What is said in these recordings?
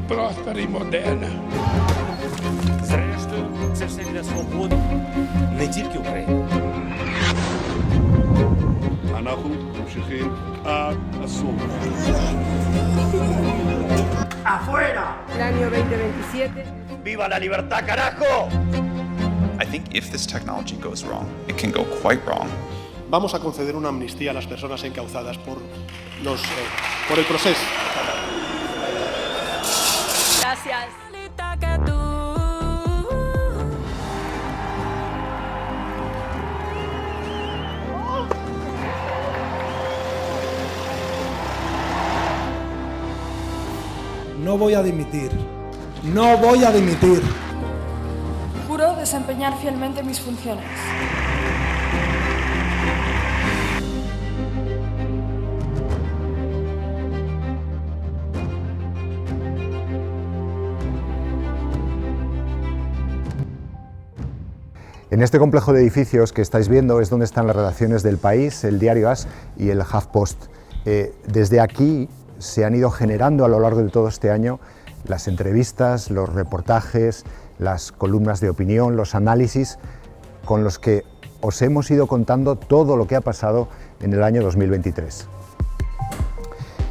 próspera e moderna. Зрештою, це все для свободи, не тільки України. אנחנו ממשיכים עד הסוף. ¡Afuera! El año 2027. ¡Viva la libertad, carajo! I think if this technology goes wrong, it can go quite wrong. Vamos a conceder una amnistía a las personas encauzadas por el proceso. Gracias. No voy a dimitir. No voy a dimitir. Juro desempeñar fielmente mis funciones. En este complejo de edificios que estáis viendo es donde están las redacciones del País, el Diario AS y el HuffPost. Desde aquí se han ido generando a lo largo de todo este año las entrevistas, los reportajes, las columnas de opinión, los análisis con los que os hemos ido contando todo lo que ha pasado en el año 2023.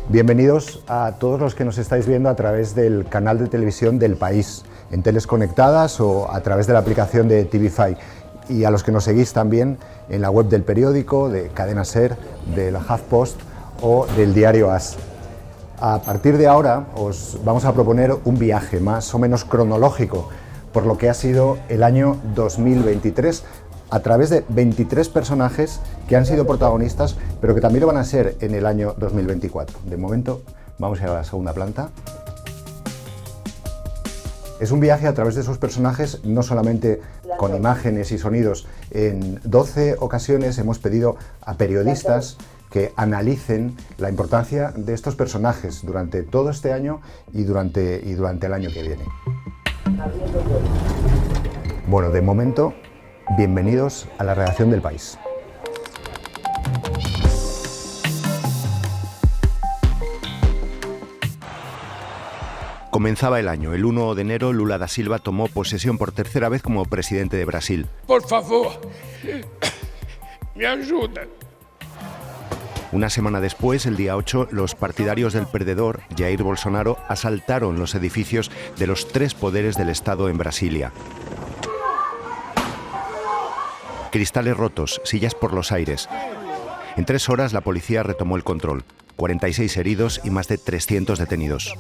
Bienvenidos a todos los que nos estáis viendo a través del canal de televisión del País, en teles conectadas o a través de la aplicación de TVFi, y a los que nos seguís también en la web del periódico, de Cadena Ser, del HuffPost o del Diario AS. A partir de ahora os vamos a proponer un viaje más o menos cronológico por lo que ha sido el año 2023 a través de 23 personajes que han sido protagonistas, pero que también lo van a ser en el año 2024. De momento vamos a ir a la segunda planta. Es un viaje a través de esos personajes, no solamente con imágenes y sonidos. En 12 ocasiones hemos pedido a periodistas que analicen la importancia de estos personajes durante todo este año y durante el año que viene. Bueno, de momento, bienvenidos a la redacción del País. Comenzaba el año. El 1 de enero, Lula da Silva tomó posesión por tercera vez como presidente de Brasil. Por favor, me ayuda. Una semana después, el día 8, los partidarios del perdedor, Jair Bolsonaro, asaltaron los edificios de los 3 poderes del Estado en Brasilia. Cristales rotos, sillas por los aires. En 3 horas la policía retomó el control. 46 heridos y más de 300 detenidos.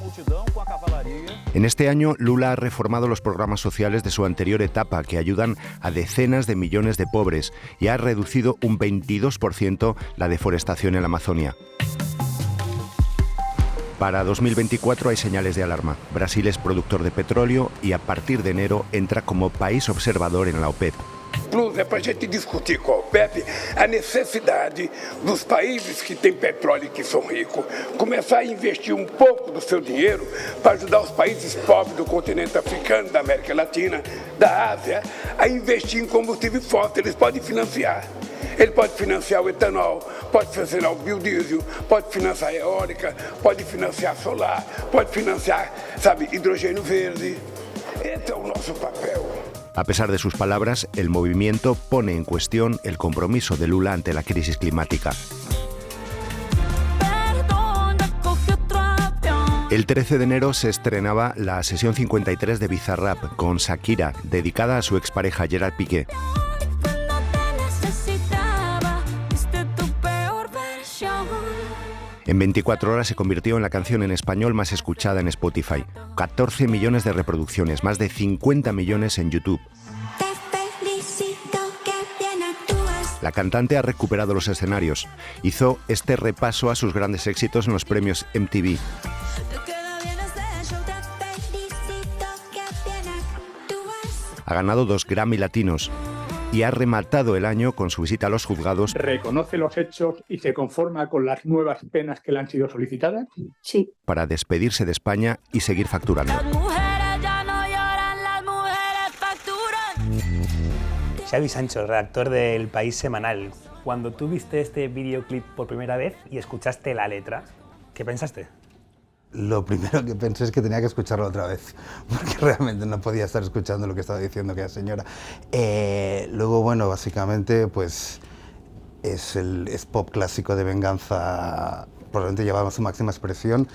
En este año, Lula ha reformado los programas sociales de su anterior etapa, que ayudan a decenas de millones de pobres, y ha reducido un 22% la deforestación en la Amazonia. Para 2024 hay señales de alarma. Brasil es productor de petróleo y a partir de enero entra como país observador en la OPEP. Plus, é para a gente discutir com a OPEP a necessidade dos países que têm petróleo e que são ricos começar a investir um pouco do seu dinheiro para ajudar os países pobres do continente africano, da América Latina, da Ásia, a investir em combustível fóssil. Eles podem financiar. Ele pode financiar o etanol, pode financiar o biodiesel, pode financiar a eólica, pode financiar solar, pode financiar, sabe, hidrogênio verde. Esse é o nosso papel. A pesar de sus palabras, el movimiento pone en cuestión el compromiso de Lula ante la crisis climática. El 13 de enero se estrenaba la sesión 53 de Bizarrap con Shakira, dedicada a su expareja Gerard Piqué. En 24 horas se convirtió en la canción en español más escuchada en Spotify. 14 millones de reproducciones, más de 50 millones en YouTube. La cantante ha recuperado los escenarios. Hizo este repaso a sus grandes éxitos en los premios MTV. Ha ganado 2 Grammy Latinos y ha rematado el año con su visita a los juzgados. ¿Reconoce los hechos y se conforma con las nuevas penas que le han sido solicitadas? Sí. Para despedirse de España y seguir facturando. Xavi Sancho, redactor del País Semanal. Cuando tú viste este videoclip por primera vez y escuchaste la letra, ¿qué pensaste? lo primero que pensé es que tenía que escucharlo otra vez, porque realmente no podía estar escuchando lo que estaba diciendo aquella señora. Luego, bueno, básicamente, pues es pop clásico de venganza, probablemente llevado a su máxima expresión,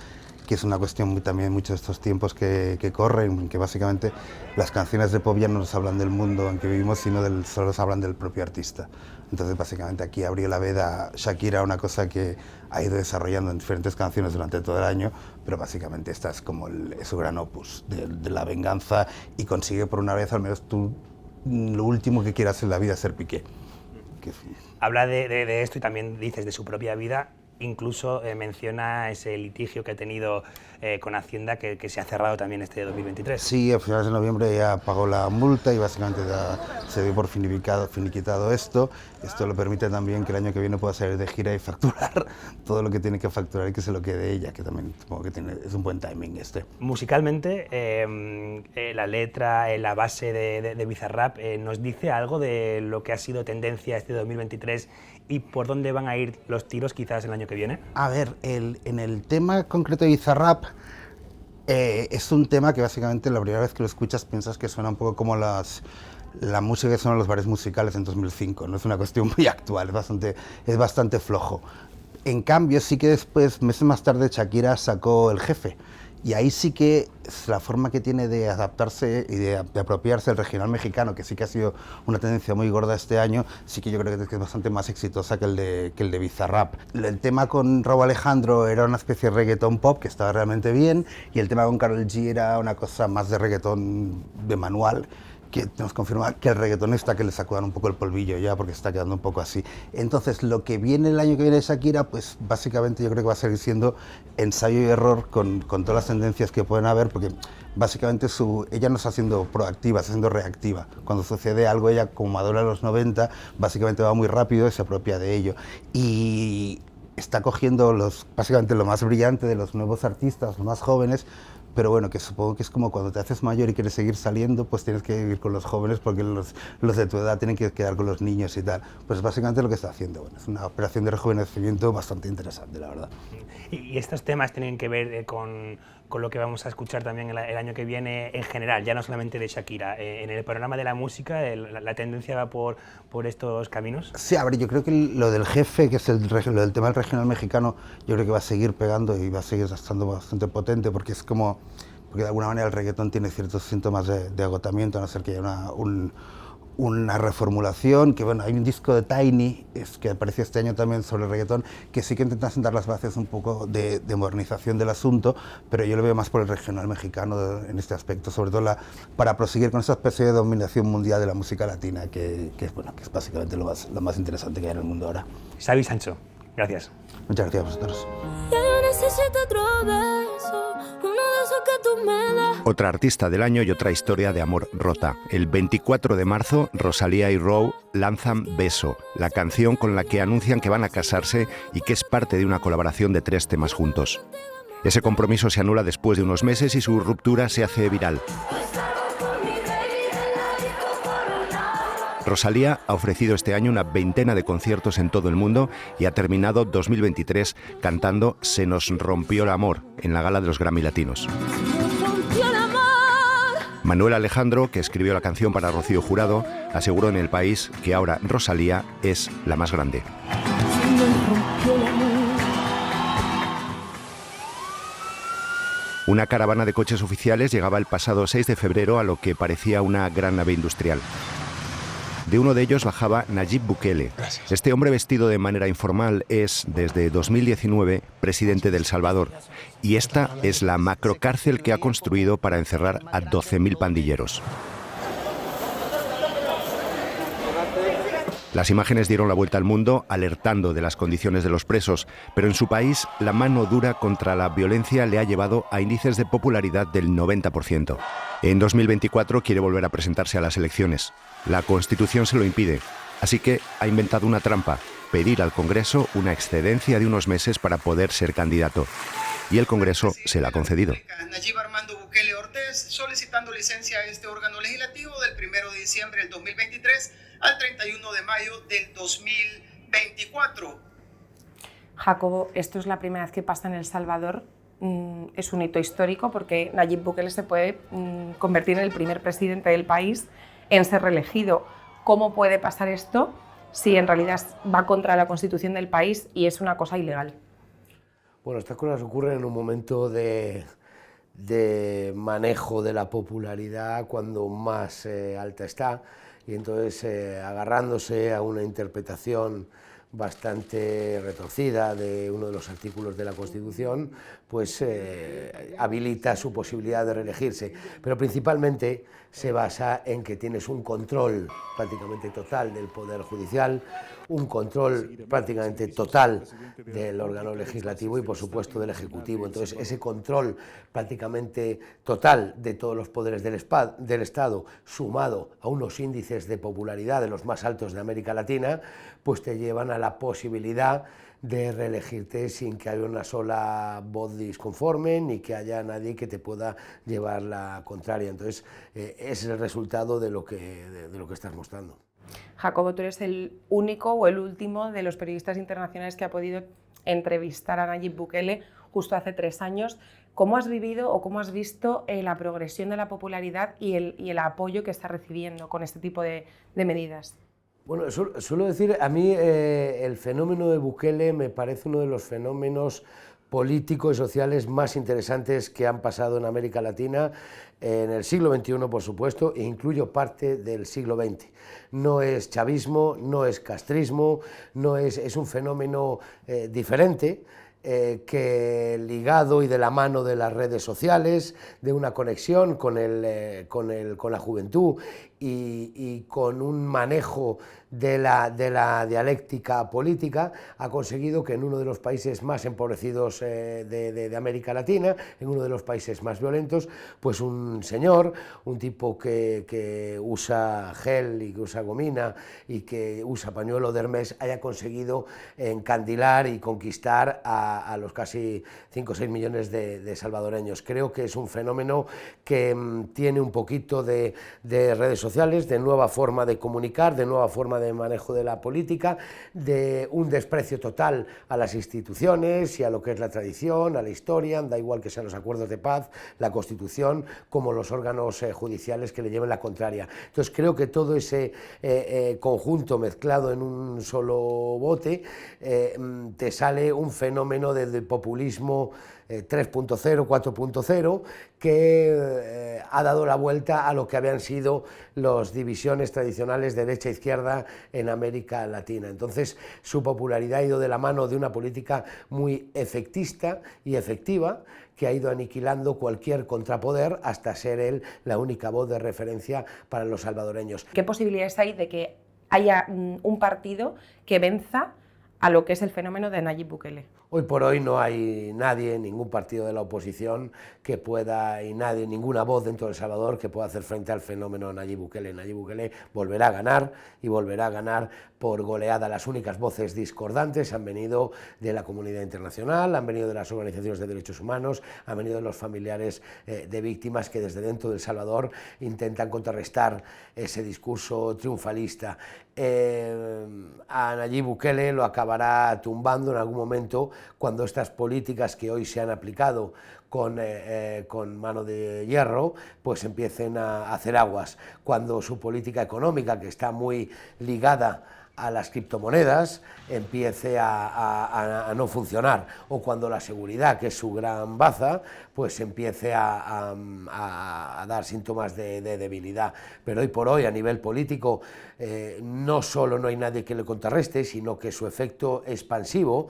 que es una cuestión también muchos de estos tiempos que corren, que básicamente las canciones de pop ya no nos hablan del mundo en que vivimos, sino solo nos hablan del propio artista. Entonces, básicamente, aquí abrió la veda Shakira, una cosa que ha ido desarrollando en diferentes canciones durante todo el año, pero básicamente esta es como es su gran opus de la venganza, y consigue por una vez, al menos tú, lo último que quieras en la vida, ser Piqué. Habla de esto y también dices de su propia vida. Incluso menciona ese litigio que ha tenido con Hacienda, que se ha cerrado también este 2023. Sí, a finales de noviembre ya pagó la multa y básicamente ya se dio por finiquitado esto. Esto le permite también que el año que viene pueda salir de gira y facturar todo lo que tiene que facturar y que se lo quede ella, que también supongo que es un buen timing este. Musicalmente, la letra, la base de Bizarrap, ¿nos dice algo de lo que ha sido tendencia este 2023 y por dónde van a ir los tiros quizás el año que viene? A ver, en el tema concreto de Bizarrap, es un tema que básicamente la primera vez que lo escuchas piensas que suena un poco como la música que suena en los bares musicales en 2005, no es una cuestión muy actual, es bastante flojo. En cambio, sí que después, meses más tarde, Shakira sacó El Jefe, y ahí sí que la forma que tiene de adaptarse y de apropiarse del regional mexicano, que sí que ha sido una tendencia muy gorda este año, sí que yo creo que es bastante más exitosa que el de Bizarrap. El tema con Rauw Alejandro era una especie de reggaetón pop que estaba realmente bien, y el tema con Karol G era una cosa más de reggaetón de manual, que nos confirma que el reggaetonista que le sacudan un poco el polvillo ya, porque está quedando un poco así. Entonces, lo que viene el año que viene de Shakira, pues básicamente yo creo que va a seguir siendo ensayo y error con todas las tendencias que pueden haber, porque básicamente ella no está siendo proactiva, está siendo reactiva. Cuando sucede algo, ella, como Madonna en los 90, básicamente va muy rápido y se apropia de ello. Y está cogiendo básicamente lo más brillante de los nuevos artistas, los más jóvenes, pero bueno, que supongo que es como cuando te haces mayor y quieres seguir saliendo, pues tienes que vivir con los jóvenes porque los de tu edad tienen que quedar con los niños y tal. Pues básicamente lo que está haciendo. Bueno, es una operación de rejuvenecimiento bastante interesante, la verdad. Y estos temas tienen que ver con lo que vamos a escuchar también el año que viene en general, ya no solamente de Shakira. En el panorama de la música, ¿la tendencia va por estos caminos? Sí, a ver, yo creo que lo del Jefe, que es lo del tema del regional mexicano, yo creo que va a seguir pegando y va a seguir estando bastante potente, porque es como, porque de alguna manera el reggaetón tiene ciertos síntomas de agotamiento, a no ser que haya una reformulación, que bueno, hay un disco de Tiny, que apareció este año también sobre el reggaetón, que sí que intenta sentar las bases un poco de modernización del asunto, pero yo lo veo más por el regional mexicano en este aspecto, sobre todo para proseguir con esa especie de dominación mundial de la música latina, que es básicamente lo más interesante que hay en el mundo ahora. Xavi Sancho, gracias. Muchas gracias a vosotros. Otra artista del año y otra historia de amor rota. El 24 de marzo, Rosalía y Rauw lanzan Beso, la canción con la que anuncian que van a casarse y que es parte de una colaboración de 3 temas juntos. Ese compromiso se anula después de unos meses y su ruptura se hace viral. Rosalía ha ofrecido este año una veintena de conciertos en todo el mundo y ha terminado 2023 cantando Se nos rompió el amor en la gala de los Grammy Latinos. Manuel Alejandro, que escribió la canción para Rocío Jurado, aseguró en El País que ahora Rosalía es la más grande. Una caravana de coches oficiales llegaba el pasado 6 de febrero a lo que parecía una gran nave industrial. De uno de ellos bajaba Nayib Bukele. Este hombre vestido de manera informal es, desde 2019, presidente de El Salvador. Y esta es la macrocárcel que ha construido para encerrar a 12.000 pandilleros. Las imágenes dieron la vuelta al mundo alertando de las condiciones de los presos, pero en su país la mano dura contra la violencia le ha llevado a índices de popularidad del 90%. En 2024 quiere volver a presentarse a las elecciones. La Constitución se lo impide, así que ha inventado una trampa: pedir al Congreso una excedencia de unos meses para poder ser candidato. Y el Congreso se la ha concedido. Nayib Armando Bukele Ortiz solicitando licencia a este órgano legislativo del 1 de diciembre del 2023 al 31 de mayo del 2024. Jacobo, esto es la primera vez que pasa en El Salvador. es un hito histórico porque Nayib Bukele se puede convertir en el primer presidente del país en ser reelegido. ¿Cómo puede pasar esto si en realidad va contra la Constitución del país y es una cosa ilegal? Bueno, estas cosas ocurren en un momento de manejo de la popularidad cuando más alta está, y entonces agarrándose a una interpretación bastante retorcida de uno de los artículos de la Constitución, pues habilita su posibilidad de reelegirse, pero principalmente se basa en que tienes un control prácticamente total del Poder Judicial, un control prácticamente total del órgano legislativo y por supuesto del Ejecutivo. Entonces ese control prácticamente total de todos los poderes del Estado, sumado a unos índices de popularidad de los más altos de América Latina, pues te llevan a la posibilidad de reelegirte sin que haya una sola voz disconforme ni que haya nadie que te pueda llevar la contraria. Entonces, ese es el resultado de lo que estás mostrando. Jacobo, tú eres el único o el último de los periodistas internacionales que ha podido entrevistar a Nayib Bukele justo hace 3 años. ¿Cómo has vivido o cómo has visto la progresión de la popularidad y el apoyo que está recibiendo con este tipo de medidas? Bueno, suelo decir, a mí el fenómeno de Bukele me parece uno de los fenómenos políticos y sociales más interesantes que han pasado en América Latina en el siglo XXI, por supuesto, e incluyo parte del siglo XX. No es chavismo, no es castrismo, es un fenómeno diferente, que ligado y de la mano de las redes sociales, de una conexión con la juventud y con un manejo de la dialéctica política, ha conseguido que en uno de los países más empobrecidos de América Latina, en uno de los países más violentos, pues un señor, un tipo que usa gel y que usa gomina y que usa pañuelo de Hermès, haya conseguido encandilar y conquistar a los casi 5 o 6 millones de salvadoreños. Creo que es un fenómeno que tiene un poquito de redes sociales, de nueva forma de comunicar, de nueva forma de manejo de la política, de un desprecio total a las instituciones y a lo que es la tradición, a la historia, da igual que sean los acuerdos de paz, la Constitución, como los órganos judiciales que le lleven la contraria. Entonces creo que todo ese conjunto mezclado en un solo bote te sale un fenómeno de populismo 3.0, 4.0, que ha dado la vuelta a lo que habían sido las divisiones tradicionales derecha-izquierda en América Latina. Entonces, su popularidad ha ido de la mano de una política muy efectista y efectiva, que ha ido aniquilando cualquier contrapoder hasta ser él la única voz de referencia para los salvadoreños. ¿Qué posibilidades hay de que haya un partido que venza a lo que es el fenómeno de Nayib Bukele? Hoy por hoy no hay nadie, ningún partido de la oposición que pueda, y nadie, ninguna voz dentro de El Salvador que pueda hacer frente al fenómeno Nayib Bukele. Nayib Bukele volverá a ganar y volverá a ganar por goleada. Las únicas voces discordantes han venido de la comunidad internacional, han venido de las organizaciones de derechos humanos, han venido de los familiares de víctimas que desde dentro de El Salvador intentan contrarrestar ese discurso triunfalista. A Nayib Bukele lo acabará tumbando en algún momento cuando estas políticas que hoy se han aplicado con mano de hierro, pues empiecen a hacer aguas, cuando su política económica, que está muy ligada a las criptomonedas, empiece a no funcionar, o cuando la seguridad, que es su gran baza, pues empiece a dar síntomas de debilidad. Pero hoy por hoy, a nivel político, no solo no hay nadie que le contrarreste, sino que su efecto expansivo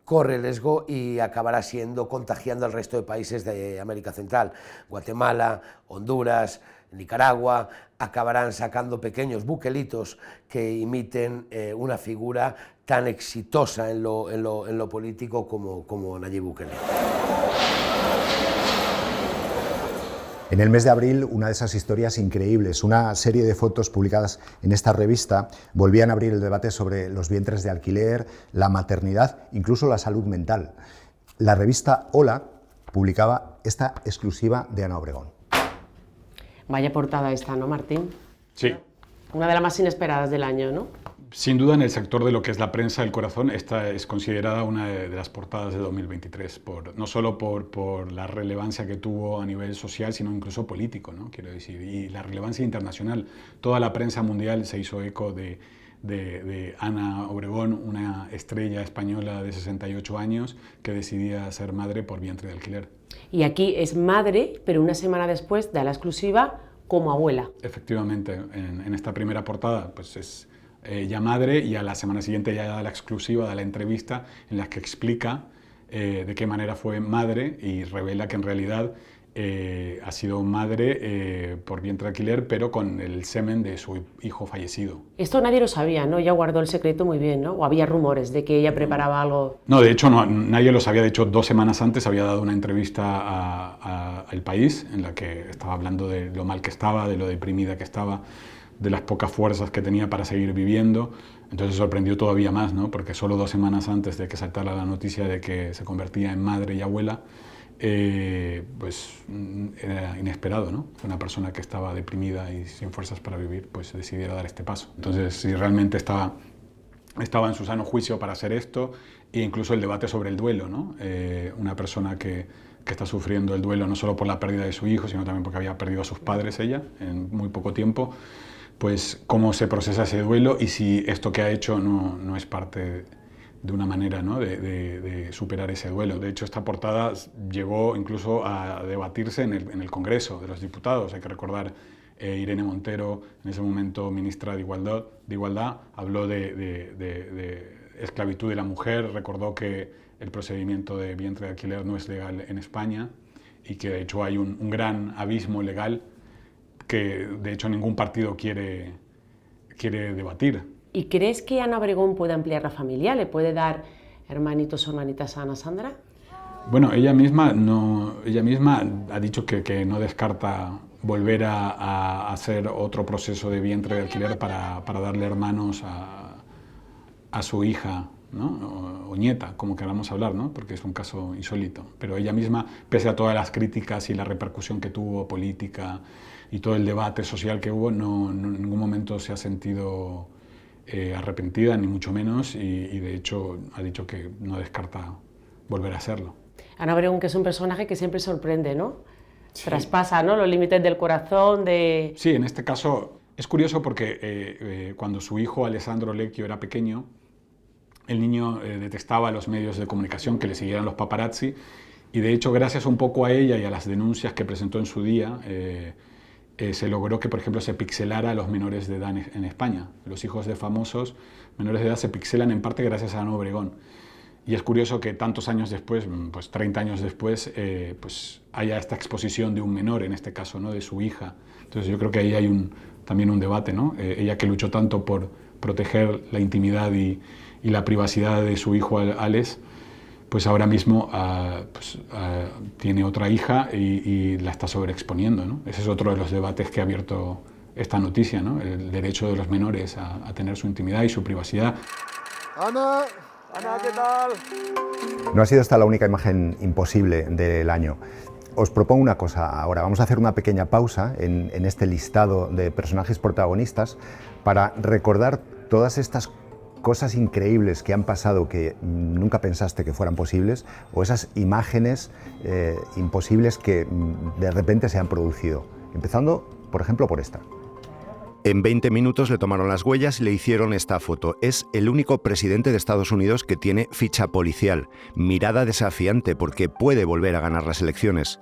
corre el riesgo y acabará contagiando al resto de países de América Central. Guatemala, Honduras, Nicaragua, acabarán sacando pequeños buquelitos que imiten una figura tan exitosa en lo político como Nayib Bukele. En el mes de abril, una de esas historias increíbles, una serie de fotos publicadas en esta revista, volvían a abrir el debate sobre los vientres de alquiler, la maternidad, incluso la salud mental. La revista Hola publicaba esta exclusiva de Ana Obregón. Vaya portada esta, ¿no, Martín? Sí. Una de las más inesperadas del año, ¿no? Sin duda, en el sector de lo que es la prensa del corazón, esta es considerada una de las portadas de 2023, no solo por la relevancia que tuvo a nivel social, sino incluso político, ¿no? Quiero decir, y la relevancia internacional. Toda la prensa mundial se hizo eco de Ana Obregón, una estrella española de 68 años que decidía ser madre por vientre de alquiler. Y aquí es madre, pero una semana después da la exclusiva como abuela. Efectivamente, en esta primera portada pues es ella madre, y a la semana siguiente ya da la exclusiva, da la entrevista en la que explica de qué manera fue madre y revela que en realidad ha sido madre por vientre de alquiler, pero con el semen de su hijo fallecido. Esto nadie lo sabía, ¿no? Ella guardó el secreto muy bien, ¿no? O había rumores de que ella preparaba algo. No, de hecho nadie lo sabía. De hecho, 2 semanas antes había dado una entrevista a El País en la que estaba hablando de lo mal que estaba, de lo deprimida que estaba, de las pocas fuerzas que tenía para seguir viviendo. Entonces sorprendió todavía más, ¿no? Porque solo 2 semanas antes de que saltara la noticia de que se convertía en madre y abuela, pues era inesperado, ¿no? Una persona que estaba deprimida y sin fuerzas para vivir, pues decidiera dar este paso. Entonces, si realmente estaba en su sano juicio para hacer esto, e incluso el debate sobre el duelo, ¿no? Una persona que está sufriendo el duelo no solo por la pérdida de su hijo, sino también porque había perdido a sus padres ella en muy poco tiempo, pues cómo se procesa ese duelo y si esto que ha hecho no es parte de una manera, ¿no? de superar ese duelo. De hecho, esta portada llegó incluso a debatirse en el Congreso de los Diputados. Hay que recordar, Irene Montero, en ese momento ministra de Igualdad, habló de esclavitud de la mujer, recordó que el procedimiento de vientre de alquiler no es legal en España y que de hecho hay un gran abismo legal que de hecho ningún partido quiere debatir. ¿Y crees que Ana Obregón puede ampliar la familia? ¿Le puede dar hermanitos o hermanitas a Ana Sandra? Bueno, ella misma ha dicho que no descarta volver a hacer otro proceso de vientre de alquiler para darle hermanos a su hija, ¿no? O nieta, como queramos hablar, ¿no? Porque es un caso insólito. Pero ella misma, pese a todas las críticas y la repercusión que tuvo política y todo el debate social que hubo, no en ningún momento se ha sentido arrepentida, ni mucho menos, y de hecho ha dicho que no descarta volver a hacerlo. Ana Obregón, que es un personaje que siempre sorprende, ¿no? Sí. Traspasa, ¿no?, los límites del corazón, de... Sí, en este caso es curioso porque cuando su hijo Alessandro Lecchio era pequeño, el niño detestaba a los medios de comunicación que le siguieran los paparazzi, y de hecho gracias un poco a ella y a las denuncias que presentó en su día, se logró que, por ejemplo, se pixelara a los menores de edad en España. Los hijos de famosos menores de edad se pixelan en parte gracias a Ana Obregón. Y es curioso que tantos años después, pues 30 años después, pues haya esta exposición de un menor, en este caso, ¿no?, de su hija. Entonces yo creo que ahí hay también un debate, ¿no? Ella que luchó tanto por proteger la intimidad y la privacidad de su hijo Alex, pues ahora mismo tiene otra hija y la está sobreexponiendo, ¿no? Ese es otro de los debates que ha abierto esta noticia, ¿no? El derecho de los menores a tener su intimidad y su privacidad. Ana, ¿qué tal? No ha sido esta la única imagen imposible del año. Os propongo una cosa ahora. Vamos a hacer una pequeña pausa en este listado de personajes protagonistas para recordar todas estas cosas increíbles que han pasado que nunca pensaste que fueran posibles, o esas imágenes imposibles que de repente se han producido. Empezando, por ejemplo, por esta. En 20 minutos le tomaron las huellas y le hicieron esta foto. Es el único presidente de Estados Unidos que tiene ficha policial, mirada desafiante porque puede volver a ganar las elecciones.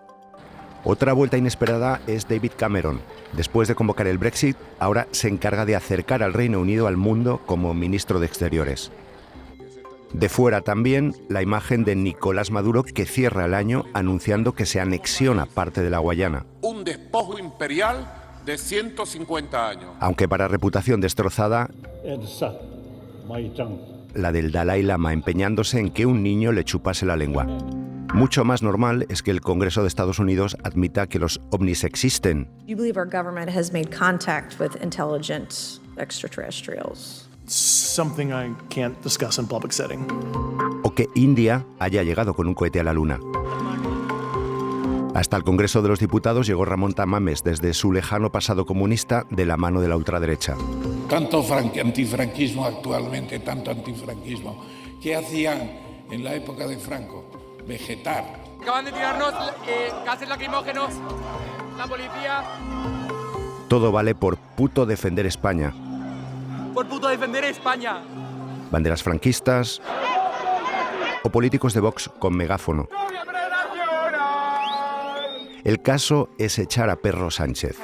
Otra vuelta inesperada es David Cameron. Después de convocar el Brexit, ahora se encarga de acercar al Reino Unido al mundo como ministro de Exteriores. De fuera también la imagen de Nicolás Maduro, que cierra el año anunciando que se anexiona parte de la Guayana. Un despojo imperial de 150 años. Aunque para reputación destrozada, la del Dalai Lama empeñándose en que un niño le chupase la lengua. Mucho más normal es que el Congreso de Estados Unidos admita que los ovnis existen. Do you believe our government has made contact with intelligent extraterrestrials? Something I can't discuss in public setting. O que India haya llegado con un cohete a la Luna. Hasta el Congreso de los Diputados llegó Ramón Tamames desde su lejano pasado comunista de la mano de la ultraderecha. Tanto antifranquismo actualmente, tanto antifranquismo. ¿Qué hacían en la época de Franco? Vegetar. Acaban de tirarnos gases lacrimógenos, la policía. Todo vale por puto defender España. Por puto defender España. Banderas franquistas o políticos de Vox con megáfono. El caso es echar a perro Sánchez,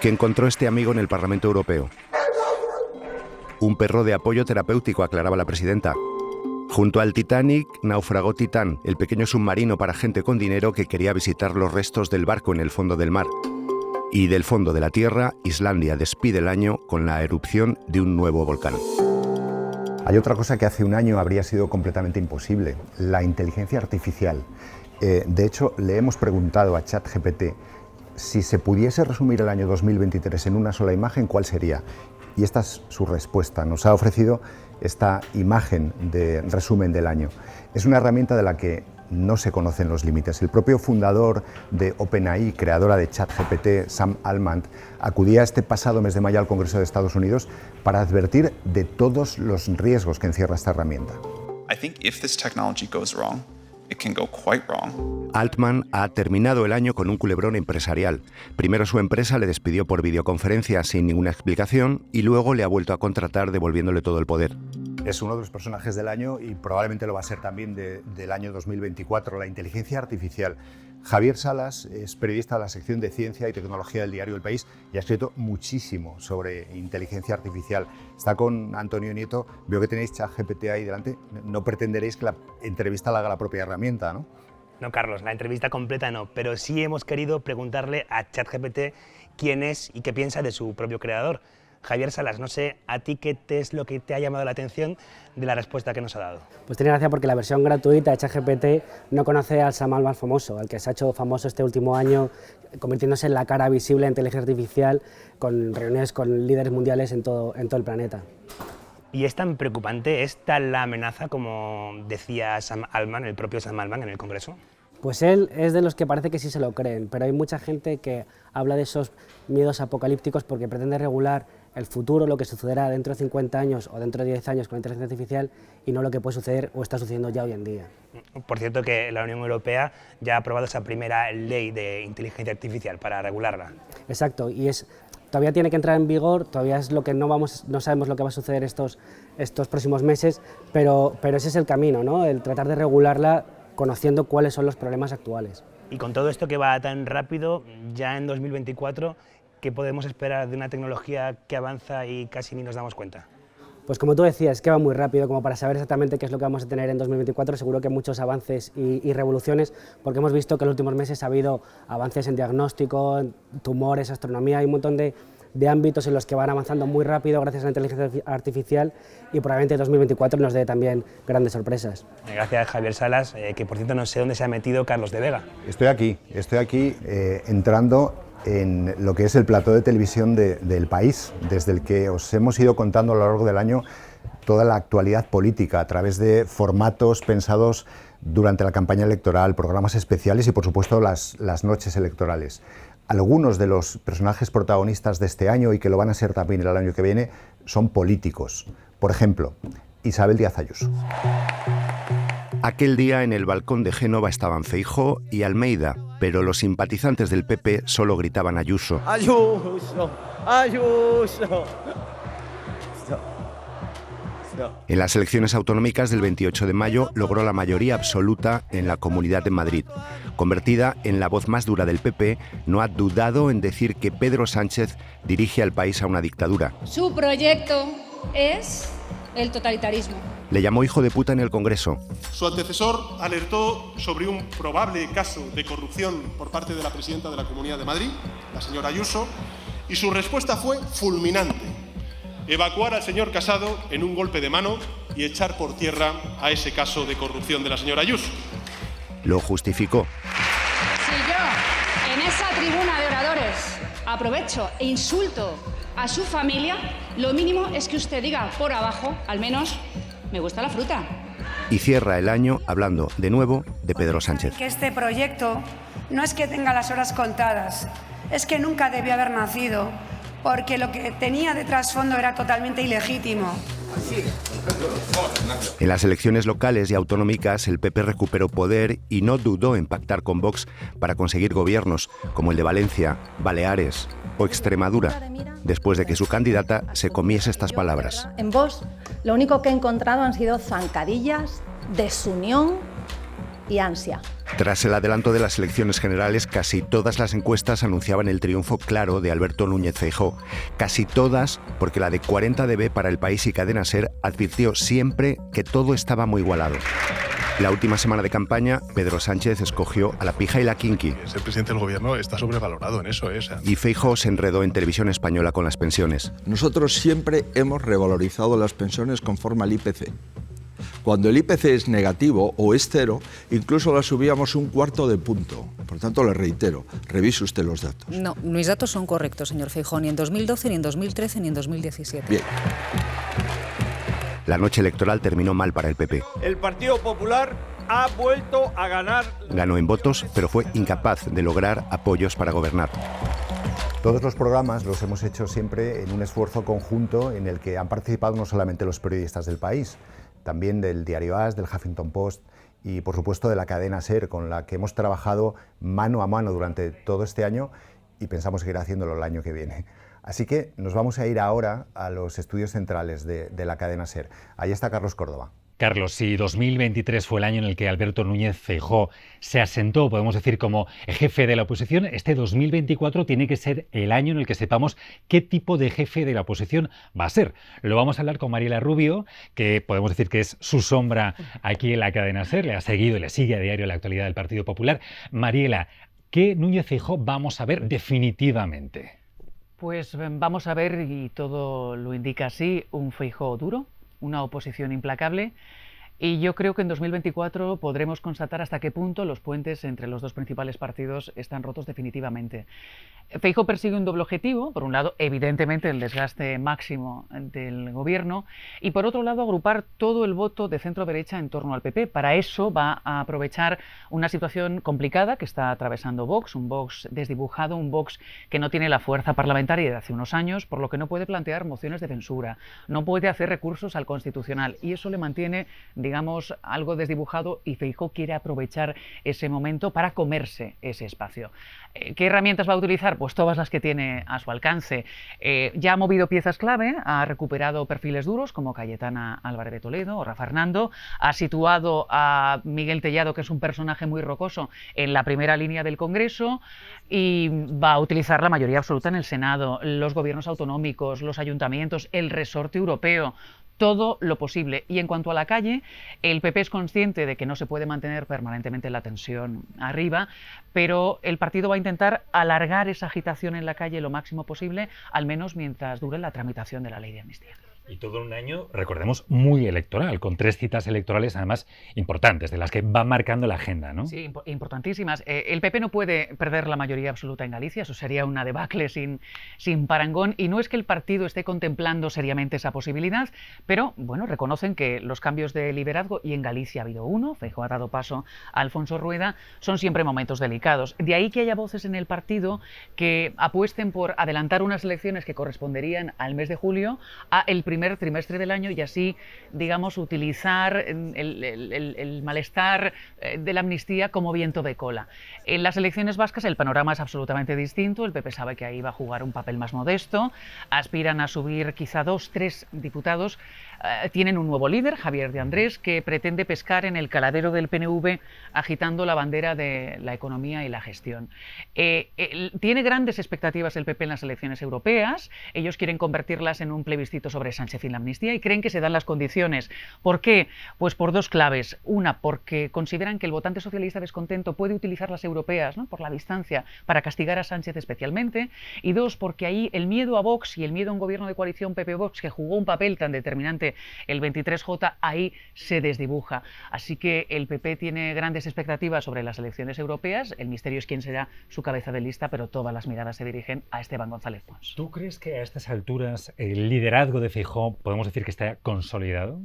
que encontró este amigo en el Parlamento Europeo. Un perro de apoyo terapéutico, aclaraba la presidenta. Junto al Titanic naufragó Titán, el pequeño submarino para gente con dinero que quería visitar los restos del barco en el fondo del mar. Y del fondo de la Tierra, Islandia despide el año con la erupción de un nuevo volcán. Hay otra cosa que hace un año habría sido completamente imposible, la inteligencia artificial. De hecho, le hemos preguntado a ChatGPT si se pudiese resumir el año 2023 en una sola imagen, ¿cuál sería? Y esta es su respuesta. Nos ha ofrecido esta imagen de resumen del año. Es una herramienta de la que no se conocen los límites. El propio fundador de OpenAI, creadora de ChatGPT, Sam Altman, acudía este pasado mes de mayo al Congreso de Estados Unidos para advertir de todos los riesgos que encierra esta herramienta. I think if this technology goes wrong, it can go quite wrong. Altman ha terminado el año con un culebrón empresarial. Primero su empresa le despidió por videoconferencia sin ninguna explicación y luego le ha vuelto a contratar devolviéndole todo el poder. Es uno de los personajes del año y probablemente lo va a ser también del año 2024, la inteligencia artificial. Javier Salas es periodista de la sección de Ciencia y Tecnología del diario El País y ha escrito muchísimo sobre inteligencia artificial. Está con Antonio Nieto. Veo que tenéis ChatGPT ahí delante. No pretenderéis que la entrevista la haga la propia herramienta, ¿no? No, Carlos, la entrevista completa no, pero sí hemos querido preguntarle a ChatGPT quién es y qué piensa de su propio creador. Javier Salas, no sé, ¿a ti qué es lo que te ha llamado la atención de la respuesta que nos ha dado? Pues tiene gracia porque la versión gratuita de ChatGPT no conoce al Sam Altman famoso, al que se ha hecho famoso este último año, convirtiéndose en la cara visible de la inteligencia artificial, con reuniones con líderes mundiales en todo el planeta. ¿Y es tan preocupante, es tal la amenaza como decía Sam Altman, el propio Sam Altman en el Congreso? Pues él es de los que parece que sí se lo creen, pero hay mucha gente que habla de esos miedos apocalípticos porque pretende regular el futuro, lo que sucederá dentro de 50 años o dentro de 10 años con la inteligencia artificial y no lo que puede suceder o está sucediendo ya hoy en día. Por cierto que la Unión Europea ya ha aprobado esa primera ley de inteligencia artificial para regularla. Exacto, y todavía tiene que entrar en vigor, todavía es lo que no sabemos lo que va a suceder estos próximos meses, pero ese es el camino, ¿no? El tratar de regularla conociendo cuáles son los problemas actuales. Y con todo esto que va tan rápido, ya en 2024, ¿qué podemos esperar de una tecnología que avanza y casi ni nos damos cuenta? Pues como tú decías, que va muy rápido, como para saber exactamente qué es lo que vamos a tener en 2024, seguro que muchos avances y revoluciones, porque hemos visto que en los últimos meses ha habido avances en diagnóstico, en tumores, astronomía, hay un montón de ámbitos en los que van avanzando muy rápido gracias a la inteligencia artificial y probablemente 2024 nos dé también grandes sorpresas. Gracias Javier Salas, que por cierto no sé dónde se ha metido Carlos de Vega. Estoy aquí entrando en lo que es el plató de televisión del País, desde el que os hemos ido contando a lo largo del año toda la actualidad política a través de formatos pensados durante la campaña electoral, programas especiales y por supuesto las noches electorales. Algunos de los personajes protagonistas de este año y que lo van a ser también el año que viene son políticos. Por ejemplo, Isabel Díaz Ayuso. Aquel día en el balcón de Génova estaban Feijóo y Almeida, pero los simpatizantes del PP solo gritaban Ayuso. ¡Ayuso! ¡Ayuso! En las elecciones autonómicas del 28 de mayo logró la mayoría absoluta en la Comunidad de Madrid. Convertida en la voz más dura del PP, no ha dudado en decir que Pedro Sánchez dirige al país a una dictadura. Su proyecto es el totalitarismo. Le llamó hijo de puta en el Congreso. Su antecesor alertó sobre un probable caso de corrupción por parte de la presidenta de la Comunidad de Madrid, la señora Ayuso, y su respuesta fue fulminante: evacuar al señor Casado en un golpe de mano y echar por tierra a ese caso de corrupción de la señora Ayuso. Lo justificó. Si yo, en esa tribuna de oradores, aprovecho e insulto a su familia, lo mínimo es que usted diga por abajo, al menos, me gusta la fruta. y cierra el año hablando de nuevo de Pedro Sánchez. Que este proyecto no es que tenga las horas contadas, es que nunca debió haber nacido, porque lo que tenía de trasfondo era totalmente ilegítimo. En las elecciones locales y autonómicas el PP recuperó poder y no dudó en pactar con Vox para conseguir gobiernos como el de Valencia, Baleares o Extremadura, después de que su candidata se comiese estas palabras. En Vox lo único que he encontrado han sido zancadillas, desunión y ansia. Tras el adelanto de las elecciones generales, casi todas las encuestas anunciaban el triunfo claro de Alberto Núñez Feijóo. Casi todas, porque la de 40dB para El País y Cadena SER advirtió siempre que todo estaba muy igualado. La última semana de campaña, Pedro Sánchez escogió a la pija y la kinky. Ser presidente del gobierno está sobrevalorado en eso, Y Feijóo se enredó en Televisión Española con las pensiones. Nosotros siempre hemos revalorizado las pensiones conforme al IPC. Cuando el IPC es negativo o es cero, incluso las subíamos 1/4 de punto. Por tanto, le reitero, revise usted los datos. No, mis datos son correctos, señor Feijóo, ni en 2012, ni en 2013, ni en 2017. Bien. La noche electoral terminó mal para el PP. El Partido Popular ha vuelto a ganar. Ganó en votos, pero fue incapaz de lograr apoyos para gobernar. Todos los programas los hemos hecho siempre en un esfuerzo conjunto en el que han participado no solamente los periodistas del País, también del diario AS, del Huffington Post y, por supuesto, de la cadena SER, con la que hemos trabajado mano a mano durante todo este año y pensamos seguir haciéndolo el año que viene. Así que nos vamos a ir ahora a los estudios centrales de la cadena SER. Ahí está Carlos Córdoba. Carlos, si 2023 fue el año en el que Alberto Núñez Feijóo se asentó, podemos decir, como jefe de la oposición, este 2024 tiene que ser el año en el que sepamos qué tipo de jefe de la oposición va a ser. Lo vamos a hablar con Mariela Rubio, que podemos decir que es su sombra aquí en la cadena SER, le ha seguido y le sigue a diario la actualidad del Partido Popular. Mariela, ¿qué Núñez Feijóo vamos a ver definitivamente? Pues vamos a ver, y todo lo indica así, un Feijóo duro, una oposición implacable, y yo creo que en 2024 podremos constatar hasta qué punto los puentes entre los dos principales partidos están rotos definitivamente. Feijóo persigue un doble objetivo: por un lado, evidentemente, el desgaste máximo del gobierno, y por otro lado, agrupar todo el voto de centro-derecha en torno al PP. Para eso va a aprovechar una situación complicada que está atravesando Vox, un Vox desdibujado, un Vox que no tiene la fuerza parlamentaria de hace unos años, por lo que no puede plantear mociones de censura, no puede hacer recursos al Constitucional, y eso le mantiene, digamos, algo desdibujado, y Feijóo quiere aprovechar ese momento para comerse ese espacio. ¿Qué herramientas va a utilizar? Pues todas las que tiene a su alcance. Ya ha movido piezas clave, ha recuperado perfiles duros como Cayetana Álvarez de Toledo o Rafa Hernando, ha situado a Miguel Tellado, que es un personaje muy rocoso, en la primera línea del Congreso, y va a utilizar la mayoría absoluta en el Senado, los gobiernos autonómicos, los ayuntamientos, el resorte europeo, todo lo posible. Y en cuanto a la calle, el PP es consciente de que no se puede mantener permanentemente la tensión arriba, pero el partido va a intentar alargar esa agitación en la calle lo máximo posible, al menos mientras dure la tramitación de la ley de amnistía. Y todo en un año, recordemos, muy electoral, con 3 citas electorales además importantes, de las que va marcando la agenda, ¿no? Sí, importantísimas. El PP no puede perder la mayoría absoluta en Galicia, eso sería una debacle sin parangón, y no es que el partido esté contemplando seriamente esa posibilidad, pero bueno, reconocen que los cambios de liderazgo, y en Galicia ha habido uno, Feijóo ha dado paso a Alfonso Rueda, son siempre momentos delicados. De ahí que haya voces en el partido que apuesten por adelantar unas elecciones que corresponderían al mes de julio a el primer trimestre del año, y así, digamos, utilizar el malestar de la amnistía como viento de cola. En las elecciones vascas el panorama es absolutamente distinto. El PP sabe que ahí va a jugar un papel más modesto, aspiran a subir quizá 2, 3 diputados, tienen un nuevo líder, Javier de Andrés, que pretende pescar en el caladero del PNV agitando la bandera de la economía y la gestión. Tiene grandes expectativas el PP en las elecciones europeas, ellos quieren convertirlas en un plebiscito sobre Sánchez y la amnistía, y creen que se dan las condiciones. ¿Por qué? Pues por 2 claves. Una, porque consideran que el votante socialista descontento puede utilizar las europeas, ¿no?, por la distancia, para castigar a Sánchez especialmente, y 2, porque ahí el miedo a Vox y el miedo a un gobierno de coalición PP-Vox, que jugó un papel tan determinante el 23J, ahí se desdibuja. Así que el PP tiene grandes expectativas sobre las elecciones europeas. El misterio es quién será su cabeza de lista, pero todas las miradas se dirigen a Esteban González Pons. ¿Tú crees que a estas alturas el liderazgo de Feijóo podemos decir que está consolidado?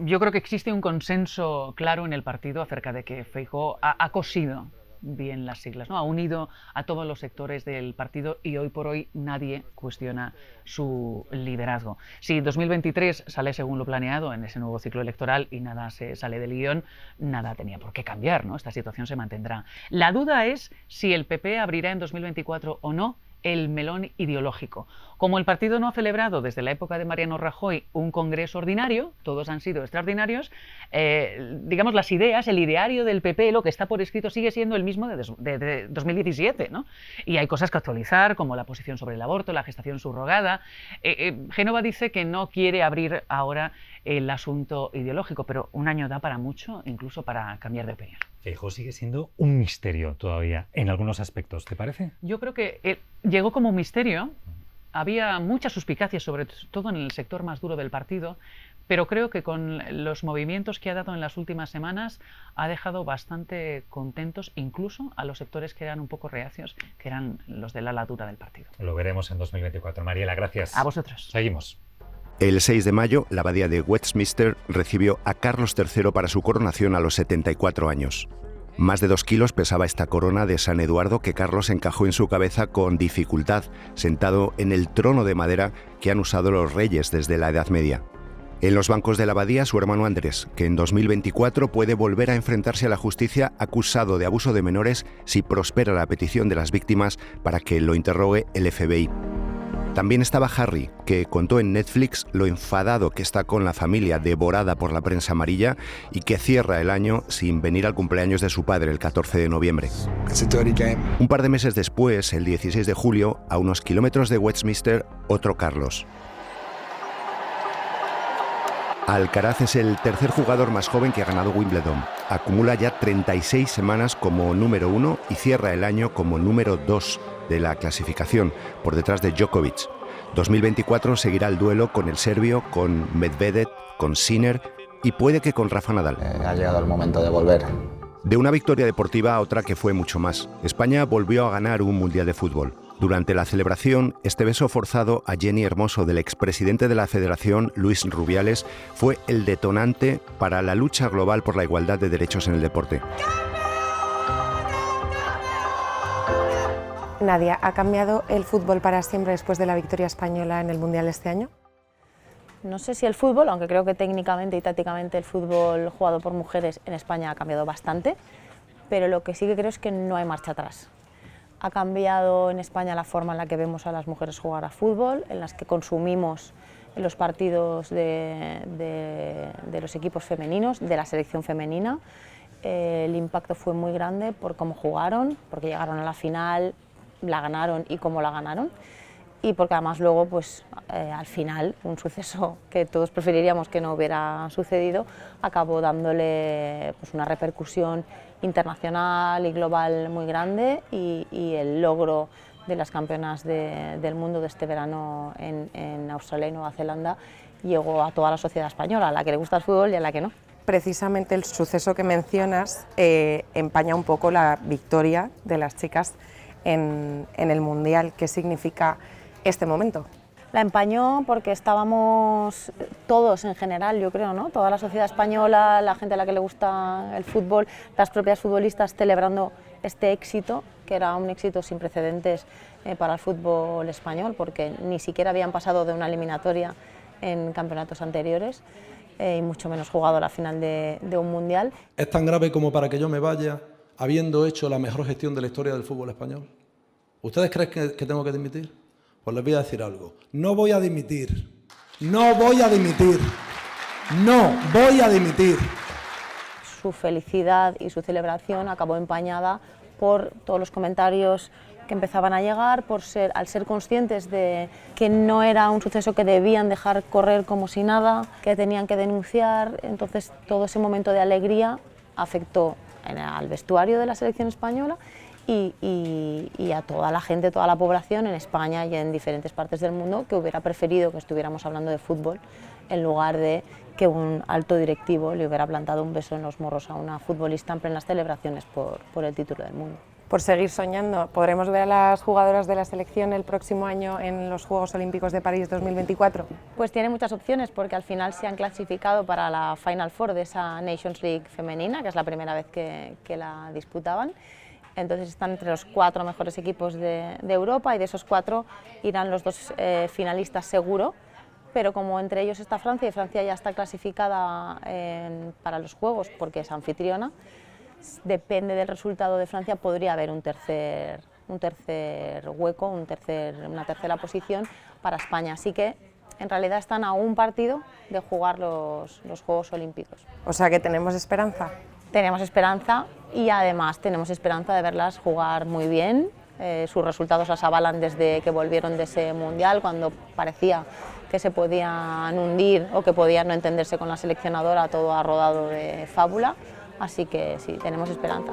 yo creo que existe un consenso claro en el partido acerca de que Feijóo ha cosido bien las siglas, ¿no? Ha unido a todos los sectores del partido y hoy por hoy nadie cuestiona su liderazgo. Si 2023 sale según lo planeado en ese nuevo ciclo electoral y nada se sale del guión, nada tenía por qué cambiar, ¿no? Esta situación se mantendrá. La duda es si el PP abrirá en 2024 o no el melón ideológico. Como el partido no ha celebrado desde la época de Mariano Rajoy un congreso ordinario, todos han sido extraordinarios, digamos las ideas, el ideario del PP, lo que está por escrito sigue siendo el mismo de 2017, ¿no? Y hay cosas que actualizar, como la posición sobre el aborto, la gestación subrogada. Génova dice que no quiere abrir ahora el asunto ideológico, pero un año da para mucho, incluso para cambiar de opinión. Feijóo sigue siendo un misterio todavía en algunos aspectos, ¿te parece? Yo creo que llegó como un misterio. Había muchas suspicacias, sobre todo en el sector más duro del partido, pero creo que con los movimientos que ha dado en las últimas semanas ha dejado bastante contentos incluso a los sectores que eran un poco reacios, que eran los de la ala dura del partido. Lo veremos en 2024. Mariela, gracias. A vosotros. Seguimos. El 6 de mayo, la abadía de Westminster recibió a Carlos III para su coronación a los 74 años. Más de 2 kilos pesaba esta corona de San Eduardo que Carlos encajó en su cabeza con dificultad, sentado en el trono de madera que han usado los reyes desde la Edad Media. En los bancos de la abadía, su hermano Andrés, que en 2024 puede volver a enfrentarse a la justicia acusado de abuso de menores si prospera la petición de las víctimas para que lo interrogue el FBI. También estaba Harry, que contó en Netflix lo enfadado que está con la familia devorada por la prensa amarilla y que cierra el año sin venir al cumpleaños de su padre el 14 de noviembre. Un par de meses después, el 16 de julio, a unos kilómetros de Westminster, otro Carlos. Alcaraz es el tercer jugador más joven que ha ganado Wimbledon. Acumula ya 36 semanas como número 1 y cierra el año como número 2 de la clasificación, por detrás de Djokovic. 2024 seguirá el duelo con el serbio, con Medvedev, con Sinner y puede que con Rafa Nadal. Ha llegado el momento de volver. De una victoria deportiva a otra que fue mucho más. España volvió a ganar un Mundial de Fútbol. Durante la celebración, este beso forzado a Jenny Hermoso del expresidente de la Federación, Luis Rubiales, fue el detonante para la lucha global por la igualdad de derechos en el deporte. Nadia, ¿ha cambiado el fútbol para siempre después de la victoria española en el Mundial de este año? No sé si el fútbol, aunque creo que técnicamente y tácticamente el fútbol jugado por mujeres en España ha cambiado bastante, pero lo que sí que creo es que no hay marcha atrás. Ha cambiado en España la forma en la que vemos a las mujeres jugar a fútbol, en las que consumimos los partidos de los equipos femeninos, de la selección femenina. El impacto fue muy grande por cómo jugaron, porque llegaron a la final, la ganaron y cómo la ganaron, y porque además luego pues al final un suceso que todos preferiríamos que no hubiera sucedido acabó dándole pues una repercusión internacional y global muy grande, y el logro de las campeonas del mundo de este verano en Australia y Nueva Zelanda llegó a toda la sociedad española, a la que le gusta el fútbol y a la que no. Precisamente el suceso que mencionas empaña un poco la victoria de las chicas en el Mundial. ¿Qué significa este momento? La empañó porque estábamos todos en general, yo creo, ¿no? Toda la sociedad española, la gente a la que le gusta el fútbol, las propias futbolistas celebrando este éxito, que era un éxito sin precedentes para el fútbol español, porque ni siquiera habían pasado de una eliminatoria en campeonatos anteriores y mucho menos jugado la final de un mundial. ¿Es tan grave como para que yo me vaya habiendo hecho la mejor gestión de la historia del fútbol español? ¿Ustedes creen que tengo que dimitir? Pues les voy a decir algo. No voy a dimitir. No voy a dimitir. No voy a dimitir. Su felicidad y su celebración acabó empañada por todos los comentarios que empezaban a llegar, al ser conscientes de que no era un suceso que debían dejar correr como si nada, que tenían que denunciar. Entonces todo ese momento de alegría afectó al vestuario de la selección española y a toda la gente, toda la población en España y en diferentes partes del mundo, que hubiera preferido que estuviéramos hablando de fútbol en lugar de que un alto directivo le hubiera plantado un beso en los morros a una futbolista en plenas celebraciones por el título del mundo. Por seguir soñando, ¿podremos ver a las jugadoras de la selección el próximo año en los Juegos Olímpicos de París 2024? Pues tiene muchas opciones porque al final se han clasificado para la Final Four de esa Nations League femenina, que es la primera vez que la disputaban. Entonces están entre los 4 mejores equipos de Europa y de esos 4 irán los 2 finalistas seguro, pero como entre ellos está Francia y Francia ya está clasificada para los Juegos porque es anfitriona, depende del resultado de Francia, podría haber un tercer hueco, una tercera posición para España. Así que en realidad están a un partido de jugar los Juegos Olímpicos. O sea que tenemos esperanza. Tenemos esperanza y además tenemos esperanza de verlas jugar muy bien. Sus resultados las avalan desde que volvieron de ese mundial, cuando parecía que se podían hundir o que podían no entenderse con la seleccionadora, todo ha rodado de fábula. Así que sí, tenemos esperanza.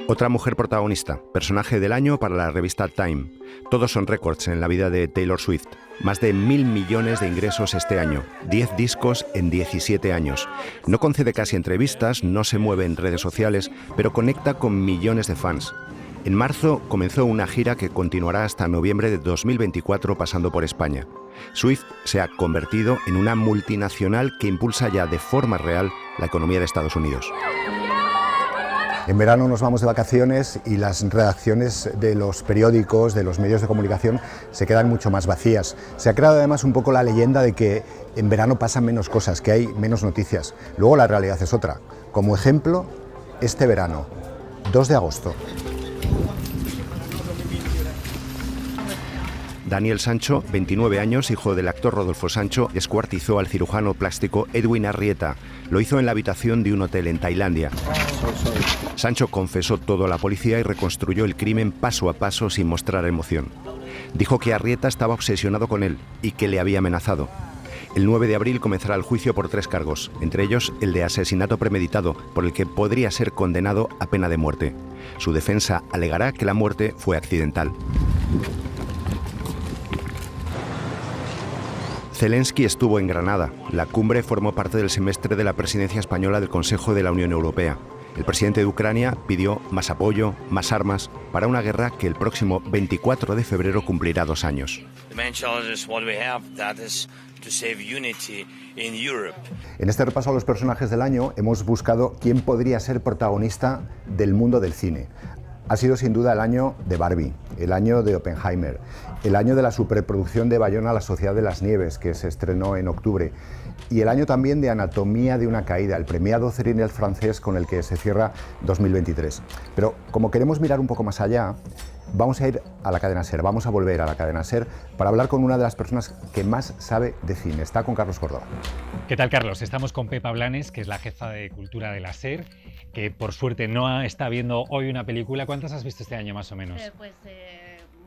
Otra mujer protagonista, personaje del año para la revista Time. Todos son récords en la vida de Taylor Swift. Más de 1.000 millones de ingresos este año, 10 discos en 17 años. No concede casi entrevistas, no se mueve en redes sociales, pero conecta con millones de fans. En marzo comenzó una gira que continuará hasta noviembre de 2024 pasando por España. Swift se ha convertido en una multinacional que impulsa ya de forma real la economía de Estados Unidos. En verano nos vamos de vacaciones y las redacciones de los periódicos, de los medios de comunicación, se quedan mucho más vacías. Se ha creado además un poco la leyenda de que en verano pasan menos cosas, que hay menos noticias. Luego la realidad es otra. Como ejemplo, este verano, 2 de agosto. Daniel Sancho, 29 años, hijo del actor Rodolfo Sancho, descuartizó al cirujano plástico Edwin Arrieta. Lo hizo en la habitación de un hotel en Tailandia. Sancho confesó todo a la policía y reconstruyó el crimen paso a paso sin mostrar emoción. Dijo que Arrieta estaba obsesionado con él y que le había amenazado. El 9 de abril comenzará el juicio por 3 cargos, entre ellos el de asesinato premeditado, por el que podría ser condenado a pena de muerte. Su defensa alegará que la muerte fue accidental. Zelensky estuvo en Granada. La cumbre formó parte del semestre de la presidencia española del Consejo de la Unión Europea. El presidente de Ucrania pidió más apoyo, más armas, para una guerra que el próximo 24 de febrero cumplirá 2 años. En este repaso a los personajes del año hemos buscado quién podría ser protagonista del mundo del cine. Ha sido sin duda el año de Barbie, el año de Oppenheimer, el año de la superproducción de Bayona, La Sociedad de las Nieves, que se estrenó en octubre, y el año también de Anatomía de una caída, el premiado Céline francés con el que se cierra 2023. Pero como queremos mirar un poco más allá, vamos a ir a la cadena SER, vamos a volver a la cadena SER para hablar con una de las personas que más sabe de cine. Está con Carlos Córdoba. ¿Qué tal, Carlos? Estamos con Pepa Blanes, que es la jefa de cultura de la SER, que por suerte no está viendo hoy una película. ¿Cuántas has visto este año más o menos?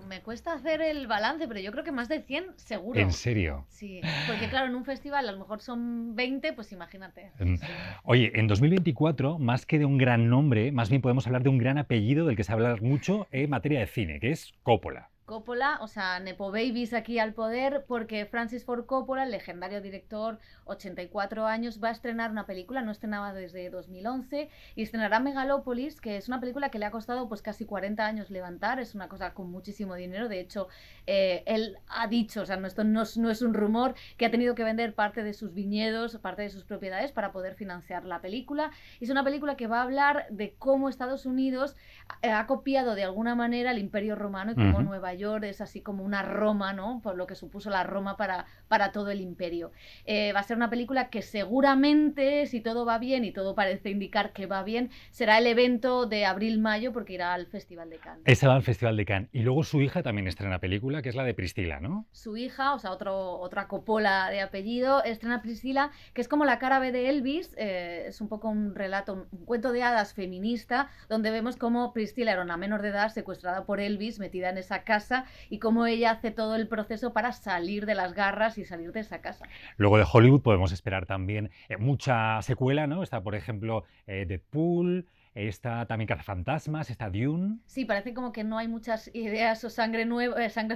Me cuesta hacer el balance, pero yo creo que más de 100 seguro. ¿En serio? Sí, porque claro, en un festival a lo mejor son 20, pues imagínate. Sí. Oye, en 2024, más que de un gran nombre, más bien podemos hablar de un gran apellido del que se habla mucho en materia de cine, que es Coppola. Coppola, o sea, Nepo Babies aquí al poder, porque Francis Ford Coppola, el legendario director, 84 años, va a estrenar una película, no estrenaba desde 2011, y estrenará Megalópolis, que es una película que le ha costado pues casi 40 años levantar, es una cosa con muchísimo dinero, de hecho, él ha dicho, o sea, esto no es un rumor, que ha tenido que vender parte de sus viñedos, parte de sus propiedades para poder financiar la película, y es una película que va a hablar de cómo Estados Unidos ha copiado de alguna manera el Imperio Romano y cómo Nueva York es así como una Roma, ¿no? Por lo que supuso la Roma para todo el imperio. Va a ser una película que seguramente, si todo va bien, y todo parece indicar que va bien, será el evento de abril-mayo porque irá al Festival de Cannes. Esa va al Festival de Cannes. Y luego su hija también estrena película, que es la de Priscila, ¿no? Su hija, o sea, otra Coppola de apellido, estrena Priscila, que es como la cara B de Elvis, es un poco un relato, un cuento de hadas feminista, donde vemos cómo Priscila era una menor de edad secuestrada por Elvis, metida en esa casa, y cómo ella hace todo el proceso para salir de las garras y salir de esa casa. Luego de Hollywood podemos esperar también mucha secuela, ¿no? Está, por ejemplo, Deadpool, está también Cazafantasmas, está Dune. Sí, parece como que no hay muchas ideas o sangre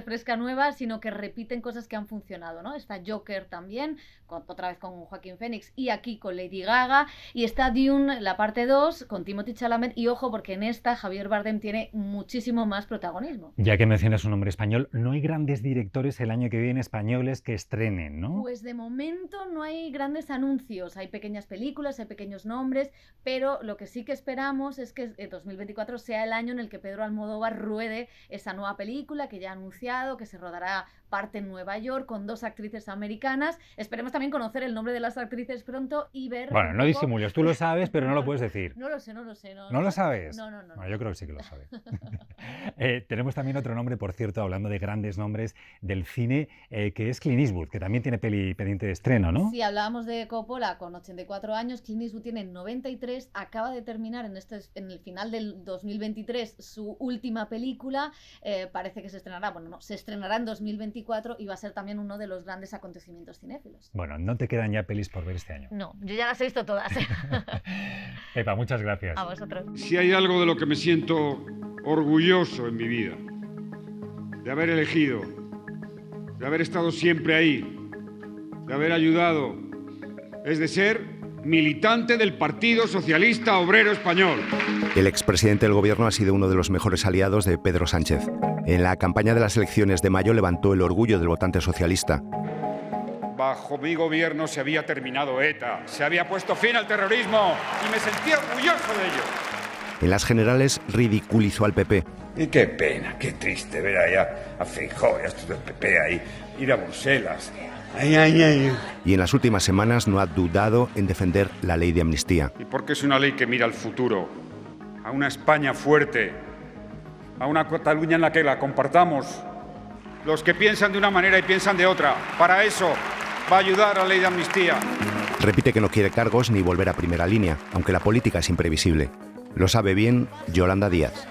fresca nueva, sino que repiten cosas que han funcionado, ¿no? Está Joker también, otra vez con Joaquín Phoenix, y aquí con Lady Gaga, y está Dune, la parte 2, con Timothée Chalamet, y ojo, porque en esta Javier Bardem tiene muchísimo más protagonismo. Ya que mencionas un nombre español, no hay grandes directores el año que viene españoles que estrenen, ¿no? Pues de momento no hay grandes anuncios, hay pequeñas películas, hay pequeños nombres, pero lo que sí que esperamos es que 2024 sea el año en el que Pedro Almodóvar ruede esa nueva película que ya ha anunciado, que se rodará parte en Nueva York con 2 actrices americanas. Esperemos también conocer el nombre de las actrices pronto y ver... Bueno, no disimules, tú lo sabes, pero no lo puedes decir. No lo sé. ¿No lo sabes? No. Bueno, yo creo que sí que lo sabes. Tenemos también otro nombre, por cierto, hablando de grandes nombres del cine, que es Clint Eastwood, que también tiene peli pendiente de estreno, ¿no? Sí, hablábamos de Coppola con 84 años, Clint Eastwood tiene 93, acaba de terminar en el final del 2023 su última película, parece que se estrenará, se estrenará en 2024 y va a ser también uno de los grandes acontecimientos cinéfilos. Bueno, no te quedan ya pelis por ver este año. No, yo ya las he visto todas. Pepa, muchas gracias. A vosotros. Si hay algo de lo que me siento orgulloso en mi vida, de haber elegido, de haber estado siempre ahí, de haber ayudado, es de ser militante del Partido Socialista Obrero Español. El expresidente del gobierno ha sido uno de los mejores aliados de Pedro Sánchez. En la campaña de las elecciones de mayo levantó el orgullo del votante socialista. Bajo mi gobierno se había terminado ETA, se había puesto fin al terrorismo y me sentía orgulloso de ello. En las generales ridiculizó al PP. Y qué pena, qué triste ver allá a Feijóo y a estos del PP ahí, ir a Bruselas. Y en las últimas semanas no ha dudado en defender la ley de amnistía. Y porque es una ley que mira al futuro, a una España fuerte, a una Cataluña en la que la compartamos. Los que piensan de una manera y piensan de otra. Para eso va a ayudar a la ley de amnistía. Repite que no quiere cargos ni volver a primera línea, aunque la política es imprevisible. Lo sabe bien Yolanda Díaz.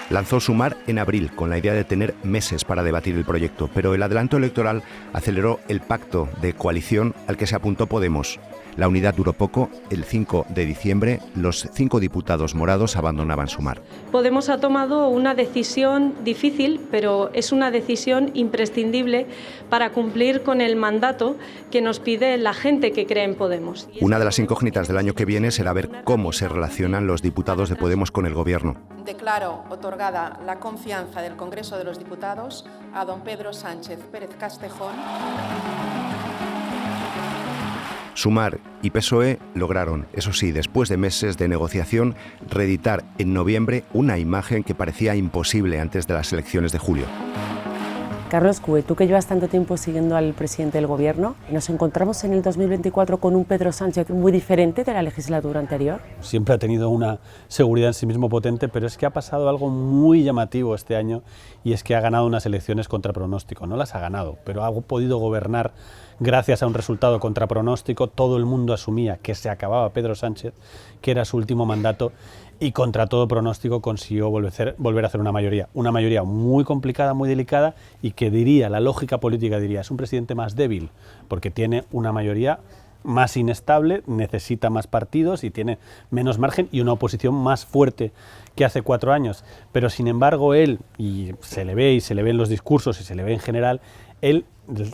Lanzó Sumar en abril con la idea de tener meses para debatir el proyecto, pero el adelanto electoral aceleró el pacto de coalición al que se apuntó Podemos. La unidad duró poco. El 5 de diciembre, los 5 diputados morados abandonaban Sumar. Podemos ha tomado una decisión difícil, pero es una decisión imprescindible para cumplir con el mandato que nos pide la gente que cree en Podemos. Una de las incógnitas del año que viene será ver cómo se relacionan los diputados de Podemos con el gobierno. Declaro otorgada la confianza del Congreso de los Diputados a don Pedro Sánchez Pérez Castejón. Sumar y PSOE lograron, eso sí, después de meses de negociación, reeditar en noviembre una imagen que parecía imposible antes de las elecciones de julio. Carlos Cue, tú que llevas tanto tiempo siguiendo al presidente del gobierno, ¿nos encontramos en el 2024 con un Pedro Sánchez muy diferente de la legislatura anterior? Siempre ha tenido una seguridad en sí mismo potente, pero es que ha pasado algo muy llamativo este año, y es que ha ganado unas elecciones contra pronóstico. No las ha ganado, pero ha podido gobernar gracias a un resultado contra pronóstico. Todo el mundo asumía que se acababa Pedro Sánchez, que era su último mandato, y contra todo pronóstico consiguió volver a hacer una mayoría muy complicada, muy delicada, y que la lógica política diría, es un presidente más débil, porque tiene una mayoría más inestable, necesita más partidos y tiene menos margen y una oposición más fuerte que hace 4 años. Pero sin embargo él, y se le ve en los discursos y se le ve en general, él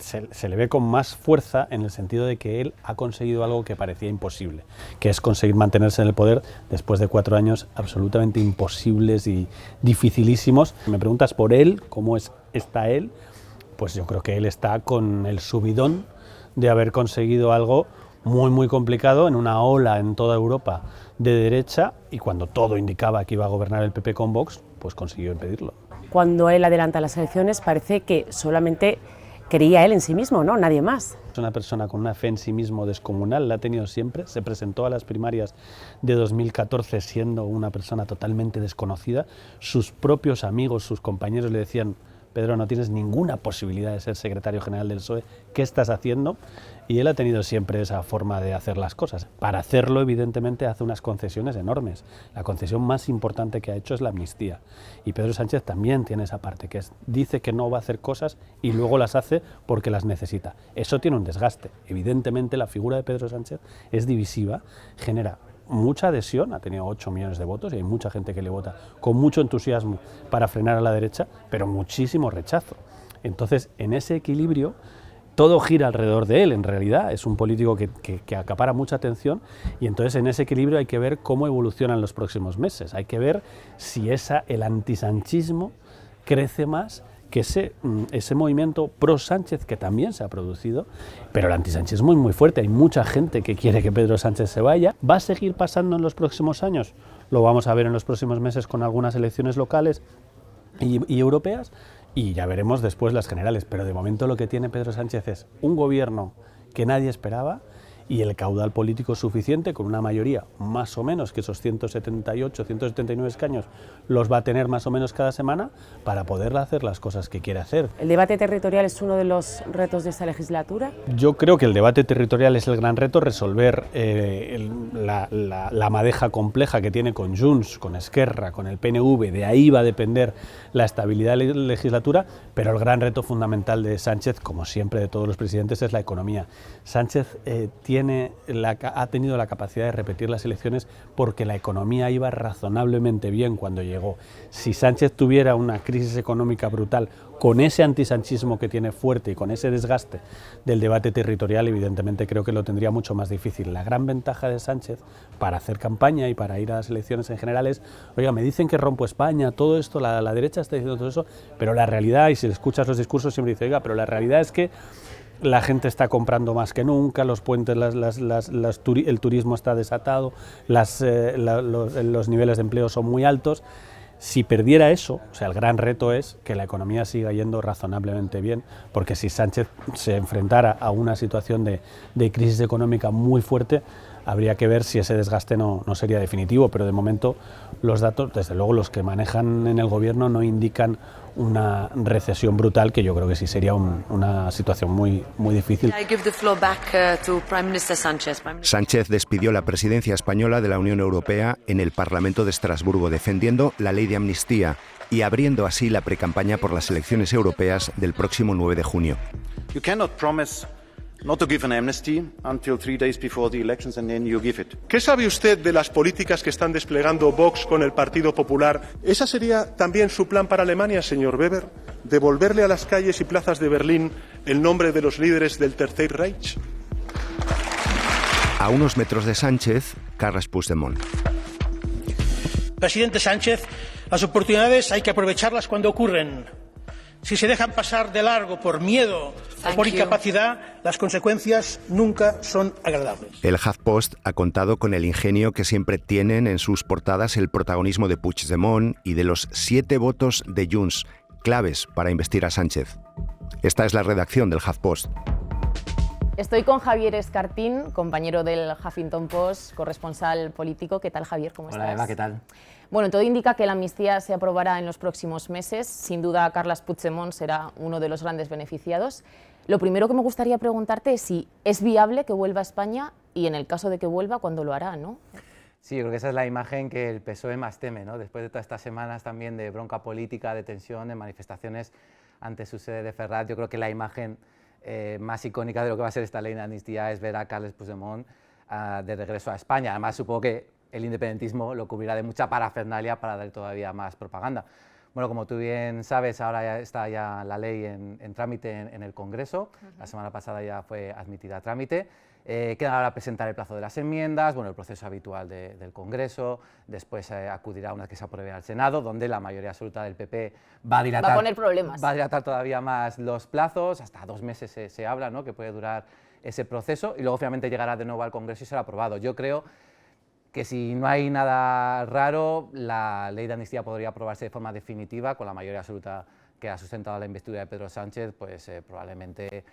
se le ve con más fuerza en el sentido de que él ha conseguido algo que parecía imposible, que es conseguir mantenerse en el poder después de 4 años absolutamente imposibles y dificilísimos. Me preguntas por él, ¿cómo está él? Pues yo creo que él está con el subidón de haber conseguido algo muy muy complicado en una ola en toda Europa de derecha, y cuando todo indicaba que iba a gobernar el PP con Vox, pues consiguió impedirlo. Cuando él adelanta las elecciones parece que solamente creía él en sí mismo, ¿no? Nadie más. Es una persona con una fe en sí mismo descomunal, la ha tenido siempre. Se presentó a las primarias de 2014 siendo una persona totalmente desconocida. Sus propios amigos, sus compañeros le decían, Pedro, no tienes ninguna posibilidad de ser secretario general del PSOE, ¿qué estás haciendo? Y él ha tenido siempre esa forma de hacer las cosas. Para hacerlo, evidentemente, hace unas concesiones enormes. La concesión más importante que ha hecho es la amnistía. Y Pedro Sánchez también tiene esa parte, que es, dice que no va a hacer cosas y luego las hace porque las necesita. Eso tiene un desgaste. Evidentemente, la figura de Pedro Sánchez es divisiva, genera mucha adhesión, ha tenido 8 millones de votos y hay mucha gente que le vota con mucho entusiasmo para frenar a la derecha, pero muchísimo rechazo. Entonces, en ese equilibrio, todo gira alrededor de él, en realidad, es un político que acapara mucha atención y entonces en ese equilibrio hay que ver cómo evolucionan los próximos meses, hay que ver si el antisanchismo crece más que ese movimiento pro-Sánchez que también se ha producido, pero el antisanchismo es muy fuerte, hay mucha gente que quiere que Pedro Sánchez se vaya. ¿Va a seguir pasando en los próximos años? Lo vamos a ver en los próximos meses con algunas elecciones locales y europeas, y ya veremos después las generales, pero de momento lo que tiene Pedro Sánchez es un gobierno que nadie esperaba y el caudal político suficiente, con una mayoría más o menos, que esos 178, 179 escaños los va a tener más o menos cada semana, para poder hacer las cosas que quiere hacer. ¿El debate territorial es uno de los retos de esta legislatura? Yo creo que el debate territorial es el gran reto, resolver la madeja compleja que tiene con Junts, con Esquerra, con el PNV, de ahí va a depender la estabilidad de la legislatura, pero el gran reto fundamental de Sánchez, como siempre de todos los presidentes, es la economía. Sánchez ha tenido la capacidad de repetir las elecciones porque la economía iba razonablemente bien cuando llegó. Si Sánchez tuviera una crisis económica brutal, con ese antisanchismo que tiene fuerte y con ese desgaste del debate territorial, evidentemente creo que lo tendría mucho más difícil. La gran ventaja de Sánchez para hacer campaña y para ir a las elecciones en general es, oiga, me dicen que rompo España, todo esto, la derecha está diciendo todo eso, pero la realidad, y si escuchas los discursos siempre dice, oiga, pero la realidad es que la gente está comprando más que nunca, los puentes, el turismo está desatado, los niveles de empleo son muy altos. Si perdiera eso, o sea, el gran reto es que la economía siga yendo razonablemente bien, porque si Sánchez se enfrentara a una situación de crisis económica muy fuerte, habría que ver si ese desgaste no sería definitivo, pero de momento los datos, desde luego los que manejan en el gobierno, no indican una recesión brutal, que yo creo que sí sería una situación muy difícil. Sánchez despidió la presidencia española de la Unión Europea en el Parlamento de Estrasburgo, defendiendo la ley de amnistía y abriendo así la precampaña por las elecciones europeas del próximo 9 de junio. You cannot promise not to give an amnesty until 3 days before the elections and then you give it. ¿Qué sabe usted de las políticas que están desplegando Vox con el Partido Popular? ¿Esa sería también su plan para Alemania, señor Weber? ¿Devolverle a las calles y plazas de Berlín el nombre de los líderes del Tercer Reich? A unos metros de Sánchez, Carles Puigdemont. Presidente Sánchez, las oportunidades hay que aprovecharlas cuando ocurren. Si se dejan pasar de largo por miedo o por incapacidad, las consecuencias nunca son agradables. El HuffPost ha contado con el ingenio que siempre tienen en sus portadas el protagonismo de Puigdemont y de los 7 votos de Junts, claves para investir a Sánchez. Esta es la redacción del HuffPost. Estoy con Javier Escartín, compañero del Huffington Post, corresponsal político. ¿Qué tal, Javier? ¿Cómo estás? Hola, Eva, ¿qué tal? Bueno, todo indica que la amnistía se aprobará en los próximos meses. Sin duda, Carles Puigdemont será uno de los grandes beneficiados. Lo primero que me gustaría preguntarte es si es viable que vuelva a España y, en el caso de que vuelva, ¿cuándo lo hará, no? Sí, yo creo que esa es la imagen que el PSOE más teme, ¿no? Después de todas estas semanas también de bronca política, de tensión, de manifestaciones ante su sede de Ferraz, yo creo que la imagen más icónica de lo que va a ser esta ley de amnistía es ver a Carles Puigdemont de regreso a España. Además, supongo que el independentismo lo cubrirá de mucha parafernalia para dar todavía más propaganda. Bueno, como tú bien sabes, ahora ya está ya la ley en trámite en el Congreso. La semana pasada ya fue admitida a trámite. Queda ahora presentar el plazo de las enmiendas, bueno, el proceso habitual del Congreso, después acudirá una que se apruebe al Senado, donde la mayoría absoluta del PP va a dilatar, va a poner problemas. Va a dilatar todavía más los plazos, hasta 2 meses se habla, ¿no?, que puede durar ese proceso, y luego finalmente llegará de nuevo al Congreso y será aprobado. Yo creo que si no hay nada raro, la ley de amnistía podría aprobarse de forma definitiva, con la mayoría absoluta que ha sustentado la investidura de Pedro Sánchez, pues probablemente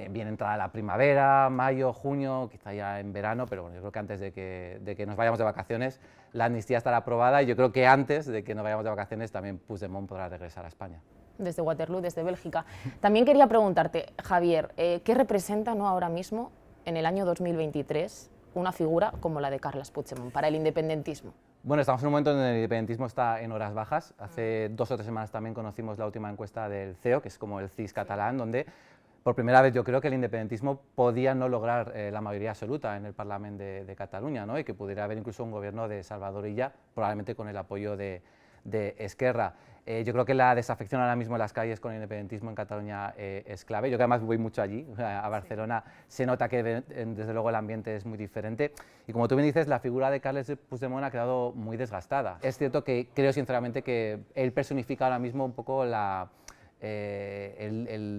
bien entrada la primavera, mayo, junio, quizá ya en verano, pero bueno, yo creo que antes de que nos vayamos de vacaciones, la amnistía estará aprobada, y yo creo que antes de que nos vayamos de vacaciones también Puigdemont podrá regresar a España. desde Waterloo, desde Bélgica. También quería preguntarte, Javier, ¿qué representa, ¿no?, ahora mismo, en el año 2023, una figura como la de Carles Puigdemont para el independentismo? Bueno, estamos en un momento donde el independentismo está en horas bajas. Hace 2 o 3 semanas también conocimos la última encuesta del CEO, que es como el CIS catalán, donde por primera vez yo creo que el independentismo podía no lograr la mayoría absoluta en el Parlamento de Cataluña, ¿no? Y que pudiera haber incluso un gobierno de Salvador Illa, probablemente con el apoyo de Esquerra. Yo creo que la desafección ahora mismo en las calles con el independentismo en Cataluña es clave. Yo que además voy mucho allí, a Barcelona, se nota que desde luego el ambiente es muy diferente. Y como tú bien dices, la figura de Carles Puigdemont ha quedado muy desgastada. Es cierto que creo sinceramente que él personifica ahora mismo un poco el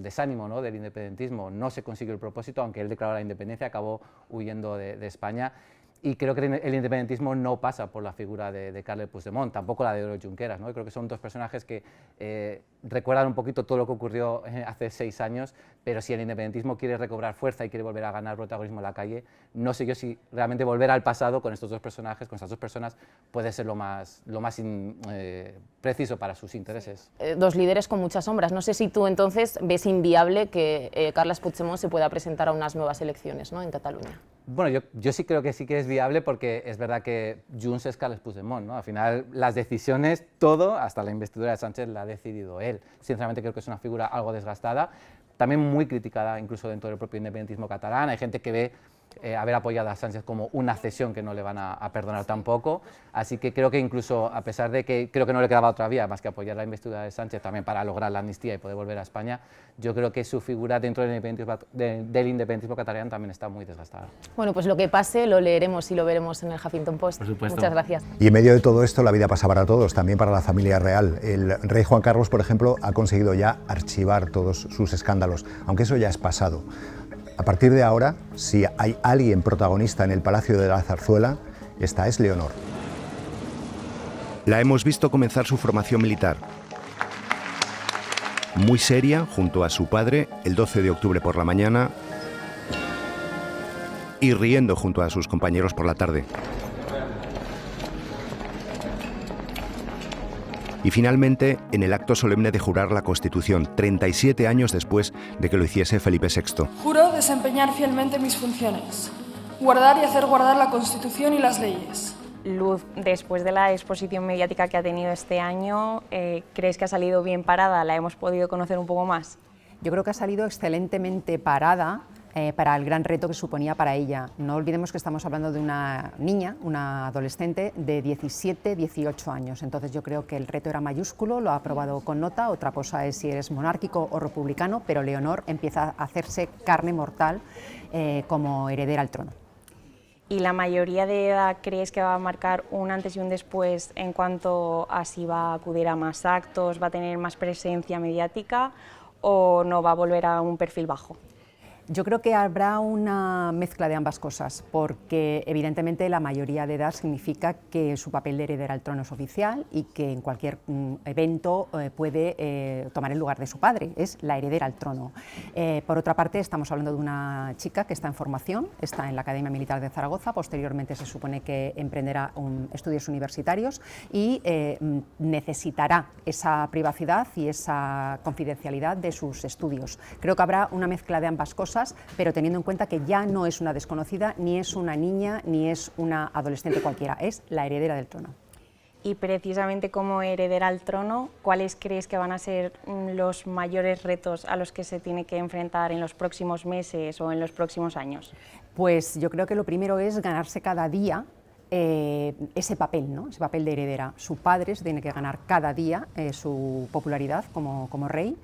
desánimo, ¿no?, del independentismo. No se consiguió el propósito, aunque él declaró la independencia, acabó huyendo de España. Y creo que el independentismo no pasa por la figura de Carles Puigdemont, tampoco la de Oriol Junqueras, ¿no? Creo que son dos personajes que recuerdan un poquito todo lo que ocurrió hace 6 años, pero si el independentismo quiere recobrar fuerza y quiere volver a ganar protagonismo en la calle, no sé yo si realmente volver al pasado con estos dos personajes, con estas dos personas, puede ser lo más preciso para sus intereses. Dos líderes con muchas sombras. No sé si tú entonces ves inviable que Carles Puigdemont se pueda presentar a unas nuevas elecciones, ¿no?, en Cataluña. Bueno, yo sí creo que es viable, porque es verdad que Junts es Carles Puigdemont, ¿no? Al final las decisiones, todo, hasta la investidura de Sánchez la ha decidido él. Sinceramente creo que es una figura algo desgastada, también muy criticada incluso dentro del propio independentismo catalán. Hay gente que ve haber apoyado a Sánchez como una cesión que no le van a perdonar tampoco, así que creo que incluso, a pesar de que creo que no le quedaba otra vía más que apoyar la investidura de Sánchez también para lograr la amnistía y poder volver a España, yo creo que su figura dentro del independentismo catalán también está muy desgastada. Bueno, pues lo que pase lo leeremos y lo veremos en el Huffington Post. Por supuesto. Muchas gracias. Y en medio de todo esto la vida pasa para todos, también para la familia real. El rey Juan Carlos, por ejemplo, ha conseguido ya archivar todos sus escándalos, aunque eso ya es pasado. A partir de ahora, si hay alguien protagonista en el Palacio de la Zarzuela, esta es Leonor. La hemos visto comenzar su formación militar. Muy seria, junto a su padre, el 12 de octubre por la mañana, y riendo junto a sus compañeros por la tarde. Y finalmente, en el acto solemne de jurar la Constitución, 37 años después de que lo hiciese Felipe VI. Juro desempeñar fielmente mis funciones, guardar y hacer guardar la Constitución y las leyes. Luz, después de la exposición mediática que ha tenido este año, ¿crees que ha salido bien parada? ¿La hemos podido conocer un poco más? Yo creo que ha salido excelentemente parada para el gran reto que suponía para ella. No olvidemos que estamos hablando de una niña, una adolescente de 17, 18 años. Entonces yo creo que el reto era mayúsculo, lo ha aprobado con nota. Otra cosa es si eres monárquico o republicano, pero Leonor empieza a hacerse carne mortal como heredera al trono. ¿Y la mayoría de edad crees que va a marcar un antes y un después en cuanto a si va a acudir a más actos, va a tener más presencia mediática o no va a volver a un perfil bajo? Yo creo que habrá una mezcla de ambas cosas, porque evidentemente la mayoría de edad significa que su papel de heredera al trono es oficial y que en cualquier evento puede tomar el lugar de su padre, es la heredera al trono. Por otra parte, estamos hablando de una chica que está en formación, está en la Academia Militar de Zaragoza, posteriormente se supone que emprenderá estudios universitarios y necesitará esa privacidad y esa confidencialidad de sus estudios. Creo que habrá una mezcla de ambas cosas, pero teniendo en cuenta que ya no es una desconocida, ni es una niña, ni es una adolescente cualquiera, es la heredera del trono. Y precisamente como heredera al trono, ¿cuáles crees que van a ser los mayores retos a los que se tiene que enfrentar en los próximos meses o en los próximos años? Pues yo creo que lo primero es ganarse cada día ese papel, ¿no? Ese papel de heredera. Su padre se tiene que ganar cada día su popularidad como rey,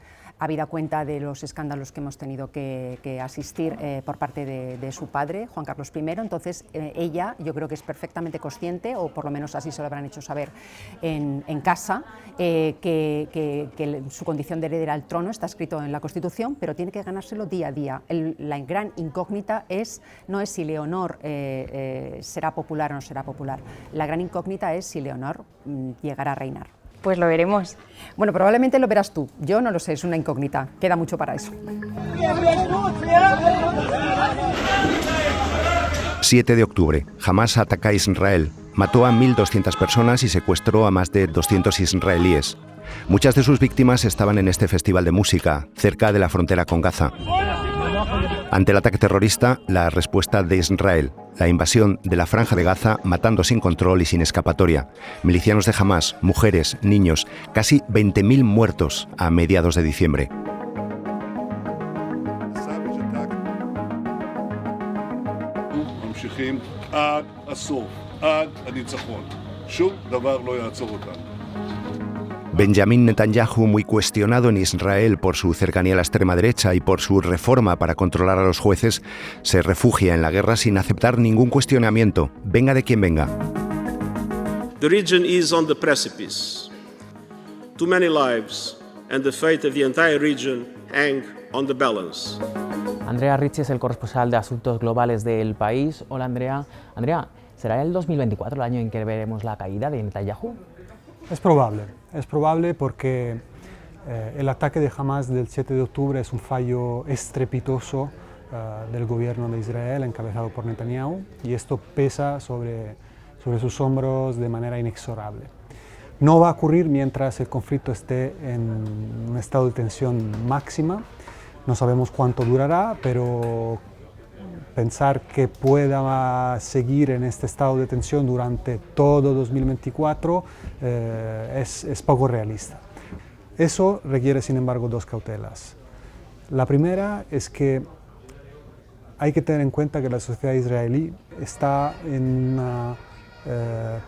habida cuenta de los escándalos que hemos tenido que asistir por parte de su padre, Juan Carlos I. Entonces ella, yo creo que es perfectamente consciente, o por lo menos así se lo habrán hecho saber en casa, que su condición de heredera al trono está escrito en la Constitución, pero tiene que ganárselo día a día. La gran incógnita no es si Leonor será popular o no será popular, la gran incógnita es si Leonor llegará a reinar. Pues lo veremos. Bueno, probablemente lo verás tú. Yo no lo sé, es una incógnita. Queda mucho para eso. 7 de octubre. Hamás ataca a Israel. mató a 1.200 personas y secuestró a más de 200 israelíes. Muchas de sus víctimas estaban en este festival de música, cerca de la frontera con Gaza. Ante el ataque terrorista, la respuesta de Israel, la invasión de la Franja de Gaza, matando sin control y sin escapatoria. Milicianos de Hamás, mujeres, niños, casi 20.000 muertos a mediados de diciembre. Benjamin Netanyahu, muy cuestionado en Israel por su cercanía a la extrema derecha y por su reforma para controlar a los jueces, se refugia en la guerra sin aceptar ningún cuestionamiento, venga de quien venga. The region is on the precipice. Too many lives and the fate of the entire region hang on the balance. Andrea Ricci es el corresponsal de Asuntos Globales del País. Hola, Andrea. Andrea, ¿será el 2024 el año en que veremos la caída de Netanyahu? Es probable porque el ataque de Hamás del 7 de octubre es un fallo estrepitoso del gobierno de Israel encabezado por Netanyahu y esto pesa sobre sus hombros de manera inexorable. No va a ocurrir mientras el conflicto esté en un estado de tensión máxima. No sabemos cuánto durará, pero pensar que pueda seguir en este estado de tensión durante todo 2024 es poco realista. Eso requiere, sin embargo, dos cautelas. La primera es que hay que tener en cuenta que la sociedad israelí está en una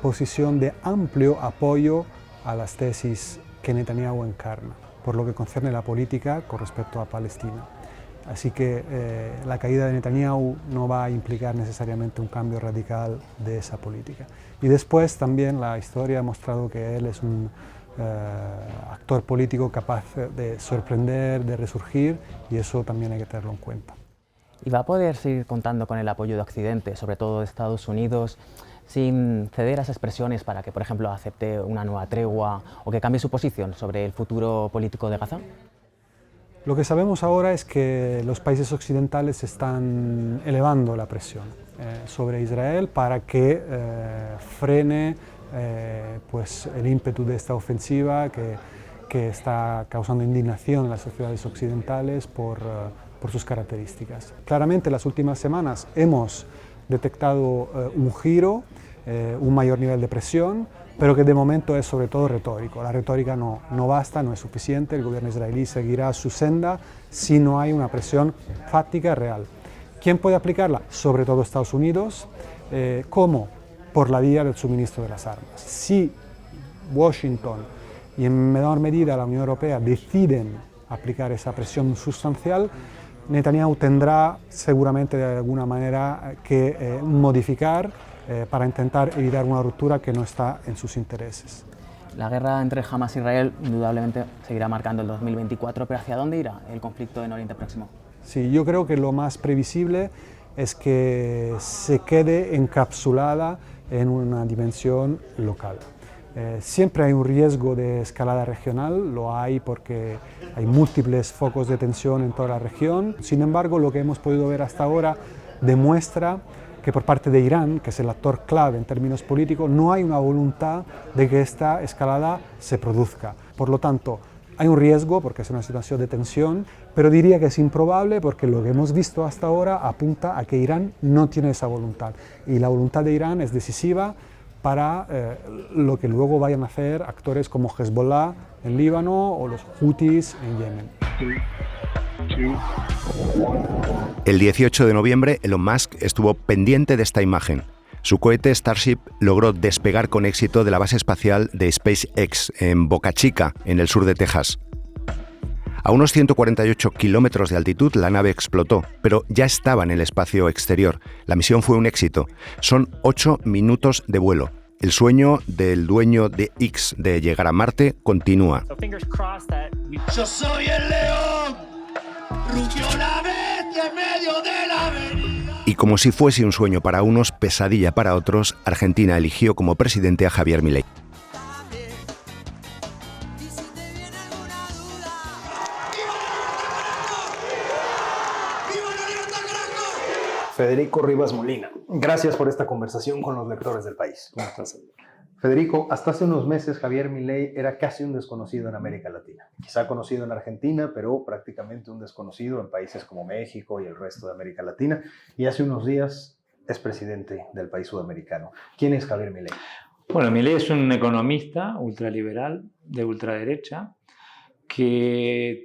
posición de amplio apoyo a las tesis que Netanyahu encarna, por lo que concierne a la política con respecto a Palestina. Así que la caída de Netanyahu no va a implicar necesariamente un cambio radical de esa política. Y después también la historia ha mostrado que él es un actor político capaz de sorprender, de resurgir, y eso también hay que tenerlo en cuenta. ¿Y va a poder seguir contando con el apoyo de Occidente, sobre todo de Estados Unidos, sin ceder a esas presiones para que, por ejemplo, acepte una nueva tregua o que cambie su posición sobre el futuro político de Gaza? Lo que sabemos ahora es que los países occidentales están elevando la presión sobre Israel para que frene pues el ímpetu de esta ofensiva que está causando indignación en las sociedades occidentales por sus características. Claramente en las últimas semanas hemos detectado un giro, un mayor nivel de presión, pero que de momento es sobre todo retórico. La retórica no basta, no es suficiente, el gobierno israelí seguirá su senda si no hay una presión fáctica real. ¿Quién puede aplicarla? Sobre todo Estados Unidos. ¿Cómo? Por la vía del suministro de las armas. Si Washington y en menor medida la Unión Europea deciden aplicar esa presión sustancial, Netanyahu tendrá seguramente de alguna manera que modificar para intentar evitar una ruptura que no está en sus intereses. La guerra entre Hamás e Israel indudablemente seguirá marcando el 2024, pero ¿hacia dónde irá el conflicto en Oriente Próximo? Sí, yo creo que lo más previsible es que se quede encapsulada en una dimensión local. Siempre hay un riesgo de escalada regional, lo hay porque hay múltiples focos de tensión en toda la región. Sin embargo, lo que hemos podido ver hasta ahora demuestra que por parte de Irán, que es el actor clave en términos políticos, no hay una voluntad de que esta escalada se produzca. Por lo tanto, hay un riesgo porque es una situación de tensión, pero diría que es improbable porque lo que hemos visto hasta ahora apunta a que Irán no tiene esa voluntad. Y la voluntad de Irán es decisiva para lo que luego vayan a hacer actores como Hezbollah en Líbano o los Houthis en Yemen. El 18 de noviembre, Elon Musk estuvo pendiente de esta imagen. Su cohete Starship logró despegar con éxito de la base espacial de SpaceX en Boca Chica, en el sur de Texas. A unos 148 kilómetros de altitud la nave explotó, pero ya estaba en el espacio exterior. La misión fue un éxito. Son 8 minutos de vuelo. El sueño del dueño de X de llegar a Marte continúa. Yo soy el león, rugió la bestia en medio de la avenida. Y como si fuese un sueño para unos, pesadilla para otros, Argentina eligió como presidente a Javier Milei. Federico Rivas Molina, gracias por esta conversación con los lectores del País. ¿Cómo estás? Federico, hasta hace unos meses Javier Milei era casi un desconocido en América Latina. Quizá conocido en Argentina, pero prácticamente un desconocido en países como México y el resto de América Latina. Y hace unos días es presidente del país sudamericano. ¿Quién es Javier Milei? Bueno, Milei es un economista ultraliberal de ultraderecha que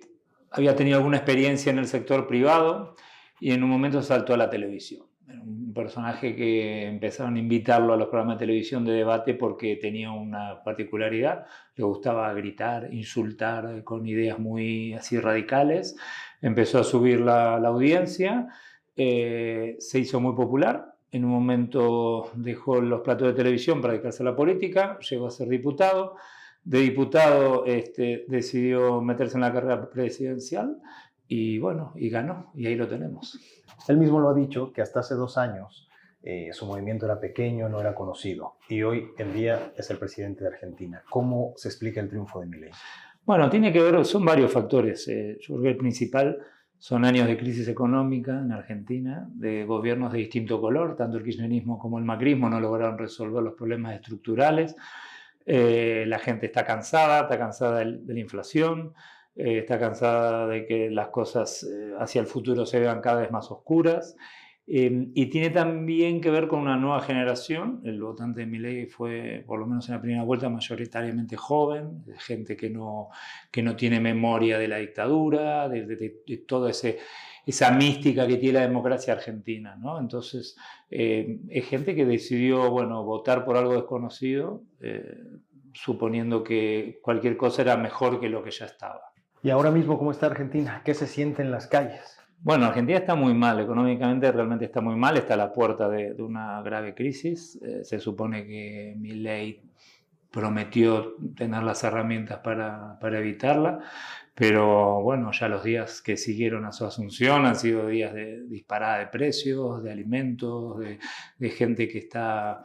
había tenido alguna experiencia en el sector privado y en un momento saltó a la televisión. Era un personaje que empezaron a invitarlo a los programas de televisión de debate porque tenía una particularidad, le gustaba gritar, insultar con ideas muy así radicales. Empezó a subir la audiencia, se hizo muy popular. En un momento dejó los platos de televisión para dedicarse a la política, llegó a ser diputado. De diputado decidió meterse en la carrera presidencial y bueno, y ganó, y ahí lo tenemos. Él mismo lo ha dicho, que hasta hace 2 años su movimiento era pequeño, no era conocido, y hoy en día es el presidente de Argentina. ¿Cómo se explica el triunfo de Milei? Bueno, tiene que ver, son varios factores. Yo creo que el principal son años de crisis económica en Argentina, de gobiernos de distinto color, tanto el kirchnerismo como el macrismo no lograron resolver los problemas estructurales. La gente está cansada de la inflación, está cansada de que las cosas hacia el futuro se vean cada vez más oscuras, y tiene también que ver con una nueva generación. El votante de Milei fue, por lo menos en la primera vuelta, mayoritariamente joven, de gente que no tiene memoria de la dictadura, de toda esa mística que tiene la democracia argentina, ¿no? Entonces, es gente que decidió, bueno, votar por algo desconocido, suponiendo que cualquier cosa era mejor que lo que ya estaba. ¿Y ahora mismo cómo está Argentina? ¿Qué se siente en las calles? Bueno, Argentina está muy mal, económicamente realmente está muy mal, está a la puerta de una grave crisis. Se supone que Milei prometió tener las herramientas para evitarla, pero bueno, ya los días que siguieron a su asunción han sido días de disparada de precios, de alimentos, de gente que está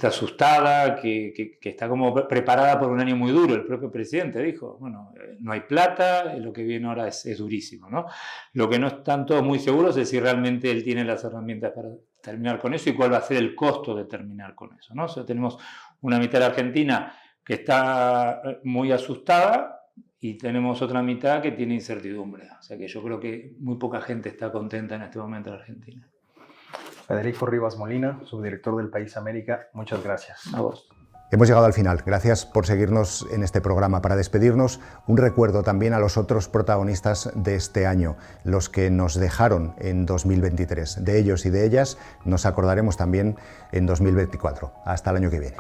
asustada, que está como preparada por un año muy duro. El propio presidente dijo, bueno, no hay plata, lo que viene ahora es durísimo, ¿no? Lo que no están todos muy seguros es si realmente él tiene las herramientas para terminar con eso y cuál va a ser el costo de terminar con eso, ¿no? O sea, tenemos una mitad de Argentina que está muy asustada y tenemos otra mitad que tiene incertidumbre. O sea que yo creo que muy poca gente está contenta en este momento en Argentina. Federico Rivas Molina, subdirector del País América, muchas gracias. A vos. Hemos llegado al final. Gracias por seguirnos en este programa. Para despedirnos, un recuerdo también a los otros protagonistas de este año, los que nos dejaron en 2023. De ellos y de ellas nos acordaremos también en 2024. Hasta el año que viene.